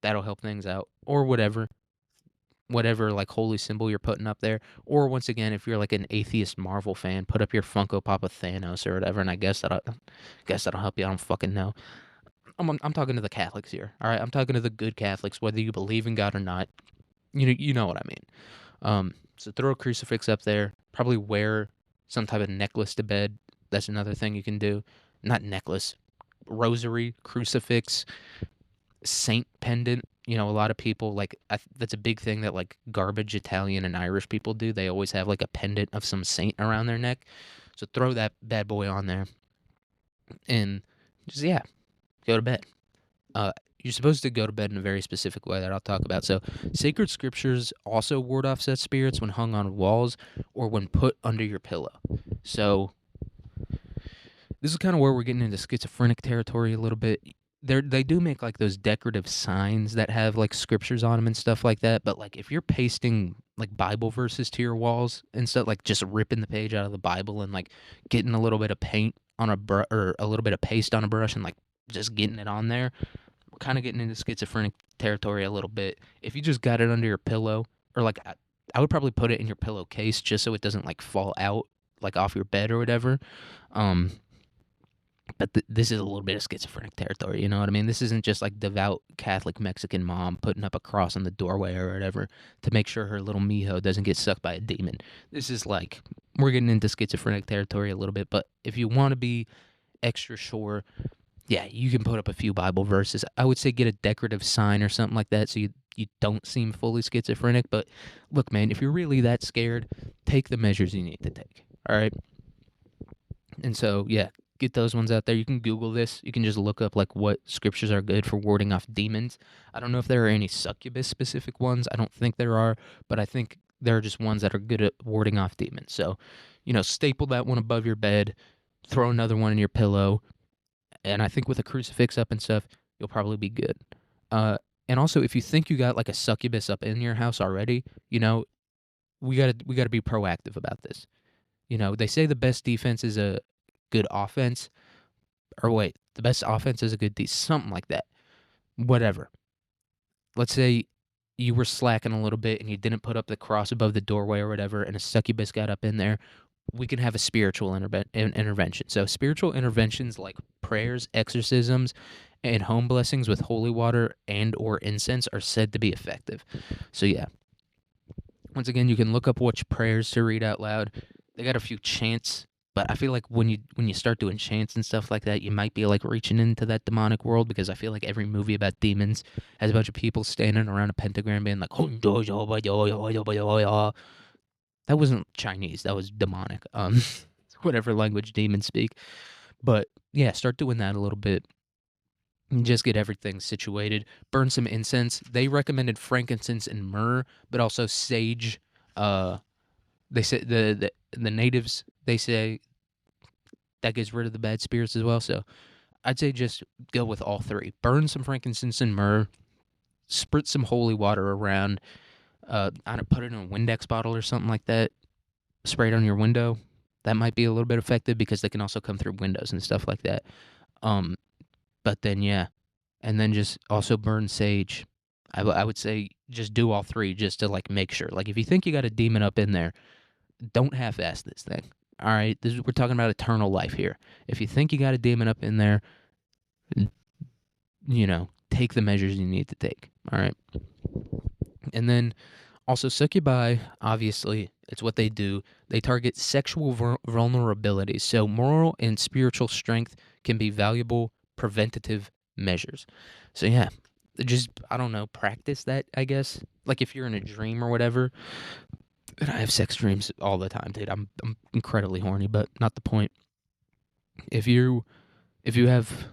S1: That'll help things out, or whatever like holy symbol you're putting up there. Or once again, if you're like an atheist Marvel fan, put up your Funko Pop of Thanos or whatever, and I guess that'll help you. I don't fucking know. I'm talking to the Catholics here. All right, I'm talking to the good Catholics, whether you believe in God or not. You know what I mean. So throw a crucifix up there. Probably wear some type of necklace to bed. That's another thing you can do. Not necklace, rosary, crucifix, saint pendant. A lot of people like that's a big thing that like garbage Italian and Irish people do. They always have like a pendant of some saint around their neck. So throw that bad boy on there and just go to bed. Uh, you're supposed to go to bed in a very specific way that I'll talk about. So, sacred scriptures also ward off such spirits when hung on walls or when put under your pillow. So, this is kind of where we're getting into schizophrenic territory a little bit. They do make like those decorative signs that have like scriptures on them and stuff like that. But like if you're pasting like Bible verses to your walls and stuff, like just ripping the page out of the Bible and like getting a little bit of paint on a brush or a little bit of paste on a brush and like just getting it on there, we're kind of getting into schizophrenic territory a little bit. If you just got it under your pillow, or like I would probably put it in your pillowcase just so it doesn't like fall out like off your bed or whatever. Um, but this is a little bit of schizophrenic territory, you know what I mean? This isn't just like devout Catholic Mexican mom putting up a cross on the doorway or whatever to make sure her little mijo doesn't get sucked by a demon. This is like we're getting into schizophrenic territory a little bit, but if you want to be extra sure, yeah, you can put up a few Bible verses. I would say get a decorative sign or something like that so you don't seem fully schizophrenic. But look, man, if you're really that scared, take the measures you need to take. All right. And so, yeah, get those ones out there. You can Google this. You can just look up like what scriptures are good for warding off demons. I don't know if there are any succubus specific ones. I don't think there are, but I think there are just ones that are good at warding off demons. So, staple that one above your bed, throw another one in your pillow, and I think with a crucifix up and stuff, you'll probably be good. And also, if you think you got like a succubus up in your house already, we gotta be proactive about this. They say the best defense is a good offense, or wait, the best offense is a good something like that. Whatever. Let's say you were slacking a little bit and you didn't put up the cross above the doorway or whatever, and a succubus got up in there. We can have a spiritual intervention. So spiritual interventions like prayers, exorcisms, and home blessings with holy water and or incense are said to be effective. So yeah, once again, you can look up which prayers to read out loud. They got a few chants, but I feel like when you start doing chants and stuff like that, you might be like reaching into that demonic world because I feel like every movie about demons has a bunch of people standing around a pentagram being like, that wasn't Chinese, that was demonic. Whatever language demons speak. But yeah, start doing that a little bit. And just get everything situated. Burn some incense. They recommended frankincense and myrrh, but also sage. They say the natives, they say that gets rid of the bad spirits as well. So I'd say just go with all three. Burn some frankincense and myrrh. Spritz some holy water around. I don't put it in a Windex bottle or something like that. Spray it on your window. That might be a little bit effective because they can also come through windows and stuff like that. But then yeah, and then just also burn sage. I would say just do all three just to like make sure. Like if you think you got a demon up in there, don't half-ass this thing. All right, we're talking about eternal life here. If you think you got a demon up in there, take the measures you need to take. All right, and then also succubi, obviously, it's what they do. They target sexual vulnerabilities. So moral and spiritual strength can be valuable preventative measures. So yeah, just I don't know, practice that, I guess. Like if you're in a dream or whatever, and I have sex dreams all the time, dude. I'm incredibly horny, but not the point. If you have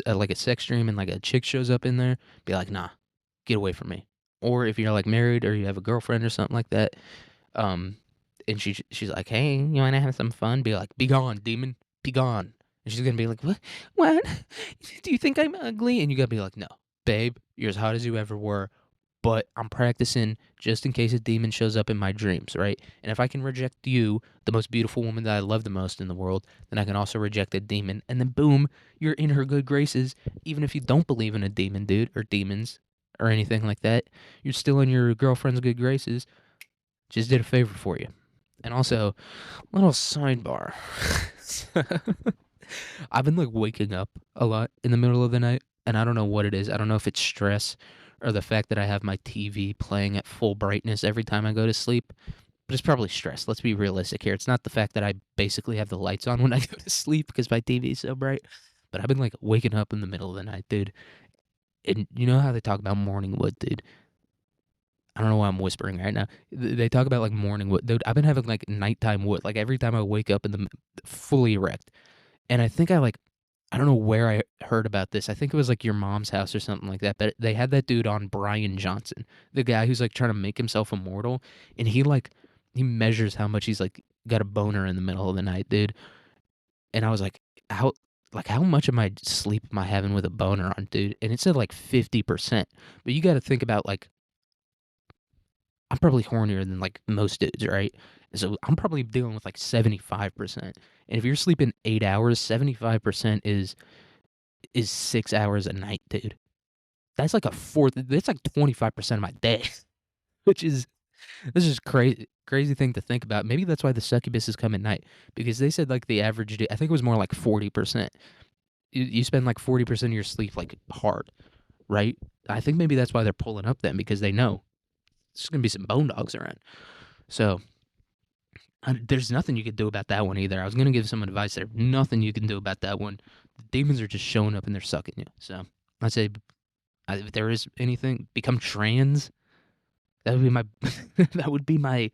S1: like a sex dream and like a chick shows up in there, be like, nah, get away from me. Or if you're like married or you have a girlfriend or something like that, um, and she's like, hey, you wanna have some fun? Be like, be gone, demon, be gone. And she's gonna be like, what? What? Do you think I'm ugly? And you gotta be like, no, babe, you're as hot as you ever were. But I'm practicing just in case a demon shows up in my dreams, right? And if I can reject you, the most beautiful woman that I love the most in the world, then I can also reject a demon. And then boom, you're in her good graces. Even if you don't believe in a demon, dude, or demons, or anything like that, you're still in your girlfriend's good graces. Just did a favor for you. And also, little sidebar. I've been like waking up a lot in the middle of the night, and I don't know what it is. I don't know if it's stress or the fact that I have my TV playing at full brightness every time I go to sleep. But it's probably stress. Let's be realistic here. It's not the fact that I basically have the lights on when I go to sleep because my TV is so bright. But I've been like waking up in the middle of the night, dude. And you know how they talk about morning wood, dude? I don't know why I'm whispering right now. They talk about like morning wood, dude. I've been having like nighttime wood. Like every time I wake up in the fully erect. And I think I don't know where I heard about this. I think it was like your mom's house or something like that. But they had that dude on, Brian Johnson, the guy who's like trying to make himself immortal, and he measures how much he's like got a boner in the middle of the night, dude. And I was how much of my sleep am I having with a boner on, dude? And it said like 50%. But you got to think about like I'm probably hornier than like most dudes, right? So I'm probably dealing with like 75%. And if you're sleeping 8 hours, 75% is 6 hours a night, dude. That's like a fourth. That's like 25% of my day, which is this is crazy thing to think about. Maybe that's why the succubuses come at night because they said like the average day. I think it was more like 40%. You spend like 40% of your sleep like hard, right? I think maybe that's why they're pulling up then because they know there's gonna be some bone dogs around. So there's nothing you could do about that one either. I was gonna give some advice there. Nothing you can do about that one. The demons are just showing up and they're sucking you. So I'd say if there is anything, become trans. That would be my that would be my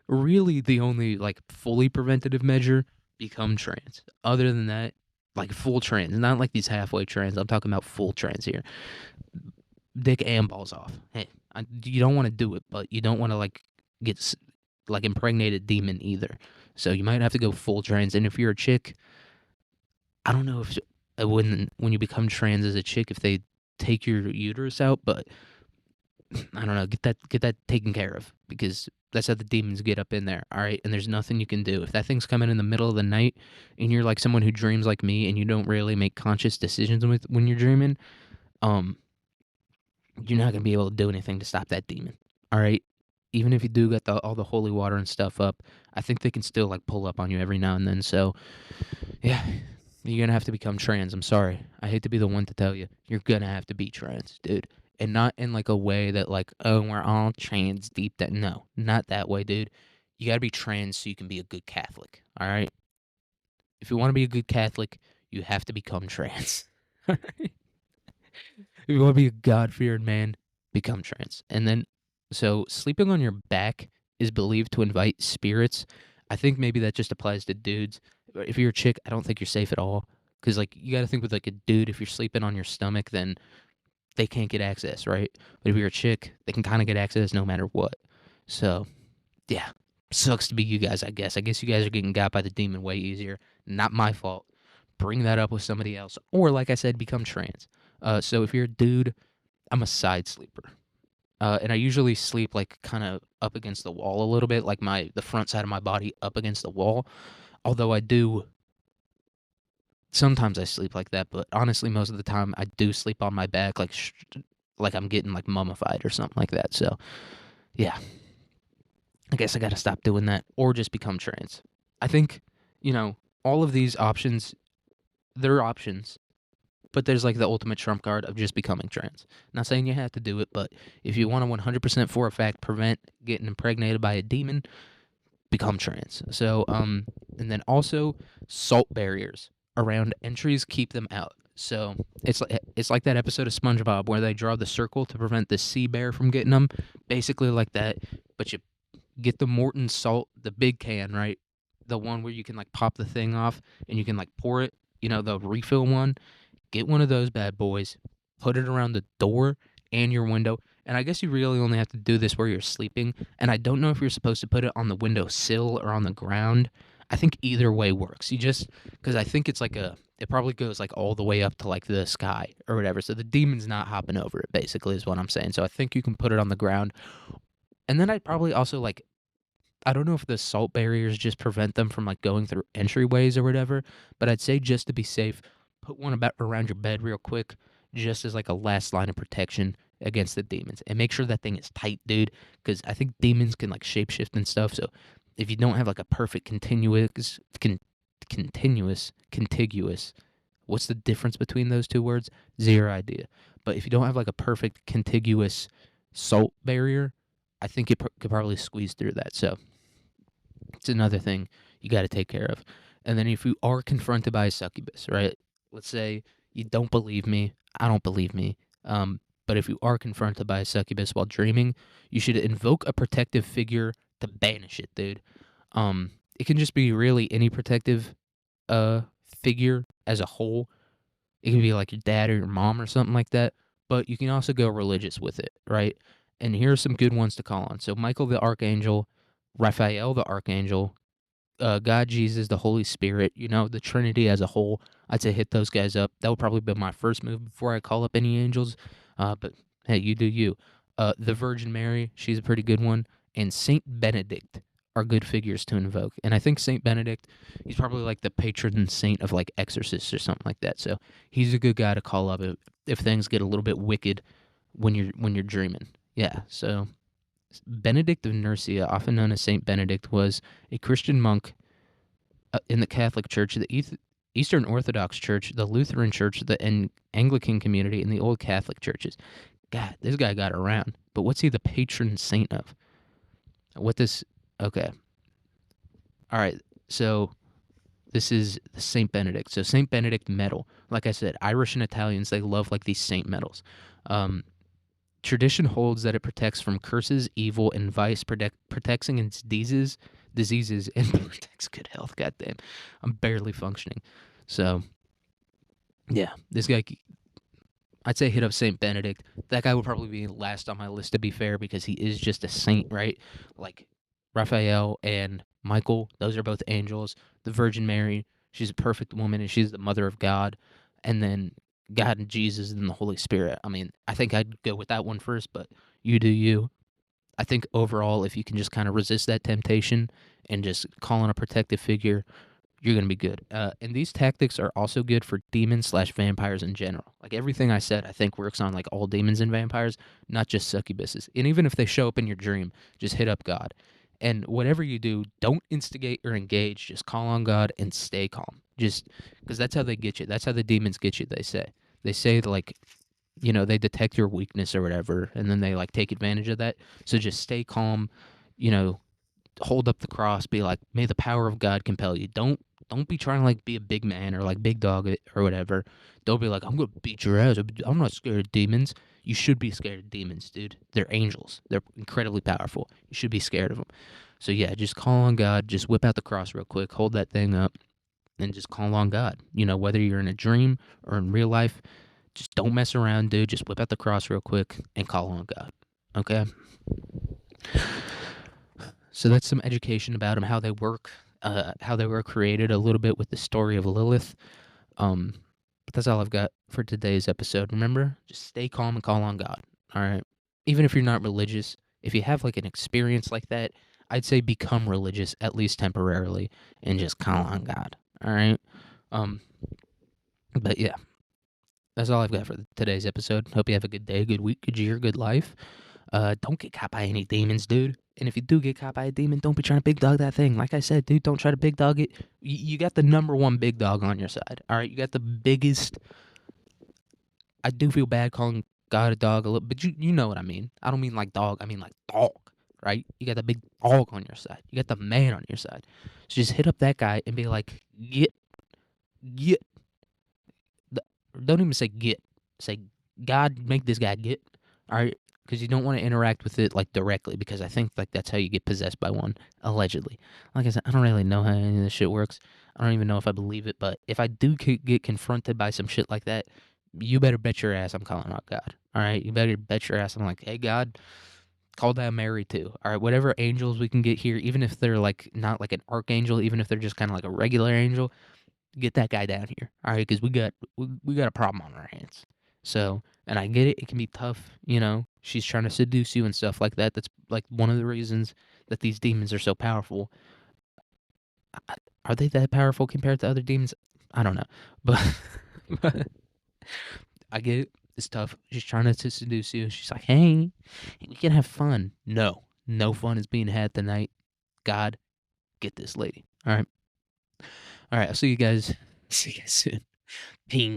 S1: really the only like fully preventative measure. Become trans. Other than that, like full trans, not like these halfway trans. I'm talking about full trans here. Dick and balls off. Hey, you don't want to do it, but you don't want to like get like impregnated demon either. So you might have to go full trans. And if you're a chick, I don't know if when you become trans as a chick, if they take your uterus out, but I don't know, get that taken care of because that's how the demons get up in there. All right, and there's nothing you can do if that thing's coming in the middle of the night, and you're like someone who dreams like me, and you don't really make conscious decisions with when you're dreaming. Um, you're not gonna be able to do anything to stop that demon. All right, even if you do get all the holy water and stuff up, I think they can still like pull up on you every now and then. So yeah, you're gonna have to become trans. I'm sorry. I hate to be the one to tell you. You're gonna have to be trans, dude. And not in like a way that like, oh, we're all trans deep down. No, not that way, dude. You gotta be trans so you can be a good Catholic. All right. If you want to be a good Catholic, you have to become trans. If you want to be a God fearing man, become trans. And then, so sleeping on your back is believed to invite spirits. I think maybe that just applies to dudes. If you're a chick, I don't think you're safe at all. Because, like, you got to think with, like, a dude, if you're sleeping on your stomach, then they can't get access, right? But if you're a chick, they can kind of get access no matter what. So, yeah. Sucks to be you guys, I guess. I guess you guys are getting got by the demon way easier. Not my fault. Bring that up with somebody else. Or, like I said, become trans. So if you're a dude, I'm a side sleeper. And I usually sleep like kind of up against the wall a little bit, like the front side of my body up against the wall. Although I do sometimes I sleep like that, but honestly, most of the time I do sleep on my back, like I'm getting like mummified or something like that. So yeah, I guess I got to stop doing that or just become trans. I think all of these options, they're options. But there's like the ultimate trump card of just becoming trans. Not saying you have to do it, but if you want to 100% for a fact prevent getting impregnated by a demon, become trans. So, and then also salt barriers around entries keep them out. So it's like that episode of SpongeBob where they draw the circle to prevent the sea bear from getting them, basically like that. But you get the Morton salt, the big can, right? The one where you can like pop the thing off and you can like pour it, the refill one. Get one of those bad boys, put it around the door and your window. And I guess you really only have to do this where you're sleeping. And I don't know if you're supposed to put it on the window sill or on the ground. I think either way works. You just, because I think it's like it probably goes like all the way up to like the sky or whatever. So the demon's not hopping over it, basically, is what I'm saying. So I think you can put it on the ground. And then I'd probably also like, I don't know if the salt barriers just prevent them from like going through entryways or whatever, but I'd say just to be safe, put one about around your bed real quick, just as like a last line of protection against the demons. And make sure that thing is tight, dude, because I think demons can like shapeshift and stuff. So if you don't have like a perfect contiguous, what's the difference between those two words? Zero idea. But if you don't have like a perfect contiguous salt barrier, I think it could probably squeeze through that. So it's another thing you got to take care of. And then if you are confronted by a succubus, right? Let's say you don't believe me. I don't believe me. But if you are confronted by a succubus while dreaming, you should invoke a protective figure to banish it, dude. It can just be really any protective figure as a whole. It can be like your dad or your mom or something like that. But you can also go religious with it, right? And here are some good ones to call on. So Michael the Archangel, Raphael the Archangel, God, Jesus, the Holy Spirit, the Trinity as a whole. I'd say hit those guys up. That would probably be my first move before I call up any angels. But hey, you do you. The Virgin Mary, she's a pretty good one. And Saint Benedict are good figures to invoke. And I think Saint Benedict, he's probably like the patron saint of like exorcists or something like that. So he's a good guy to call up if things get a little bit wicked when you're dreaming. Yeah. So Benedict of Nursia, often known as Saint Benedict, was a Christian monk in the Catholic Church, the Eastern Orthodox Church, the Lutheran Church, the Anglican community, and the old Catholic churches. God, this guy got around. But what's he the patron saint of? Okay. All right. So this is the Saint Benedict. So Saint Benedict medal. Like I said, Irish and Italians, they love like these saint medals. Tradition holds that it protects from curses, evil, and vice, protects against diseases, and protects good health. Goddamn, I'm barely functioning. So, yeah, this guy, I'd say hit up Saint Benedict. That guy would probably be last on my list, to be fair, because he is just a saint, right? Like Raphael and Michael, those are both angels. The Virgin Mary, she's a perfect woman, and she's the mother of God. And then God and Jesus and the Holy Spirit. I mean, I think I'd go with that one first, but you do you. I think overall, if you can just kind of resist that temptation and just call on a protective figure, you're going to be good. And these tactics are also good for demons/vampires in general. Like everything I said, I think works on like all demons and vampires, not just succubuses. And even if they show up in your dream, just hit up God. And whatever you do, don't instigate or engage. Just call on God and stay calm. Just because that's how they get you. That's how the demons get you, they say. They say, like, they detect your weakness or whatever, and then they, like, take advantage of that. So just stay calm, you know, hold up the cross, be like, may the power of God compel you. Don't be trying to like be a big man or like big dog or whatever. Don't be like, I'm gonna beat your ass. I'm not scared of demons. You should be scared of demons, dude. They're angels. They're incredibly powerful. You should be scared of them. So yeah, just call on God. Just whip out the cross real quick. Hold that thing up, and just call on God. Whether you're in a dream or in real life, just don't mess around, dude. Just whip out the cross real quick and call on God. Okay. So that's some education about them, how they work, how they were created, a little bit with the story of Lilith. But that's all I've got for today's episode. Remember, just stay calm and call on God. All right. Even if you're not religious, if you have like an experience like that, I'd say become religious at least temporarily and just call on God. All right. But yeah, that's all I've got for today's episode. Hope you have a good day, good week, good year, good life. Don't get caught by any demons, dude. And if you do get caught by a demon, don't be trying to big dog that thing. Like I said, dude, don't try to big dog it. You got the number one big dog on your side. All right, you got the biggest. I do feel bad calling God a dog a little, but you know what I mean. I don't mean like dog. I mean like dog. Right? You got the big dog on your side. You got the man on your side. So just hit up that guy and be like, get the don't even say get. Say, God, make this guy get. All right, because you don't want to interact with it like directly, because I think like that's how you get possessed by one, allegedly. Like I said, I don't really know how any of this shit works. I don't even know if I believe it, but if I do get confronted by some shit like that, you better bet your ass I'm calling out God. All right, you better bet your ass I'm like, hey God, call down Mary too. All right, whatever angels we can get here, even if they're like not like an archangel, even if they're just kind of like a regular angel, get that guy down here. All right, because we got a problem on our hands. So, and I get it; it can be tough. You know, she's trying to seduce you and stuff like that. That's like one of the reasons that these demons are so powerful. Are they that powerful compared to other demons? I don't know, but, but I get it. It's tough. She's trying to seduce you. She's like, hey, we can have fun. No, no fun is being had tonight. God, get this lady. All right. All right. I'll see you guys. See you guys soon. Ping.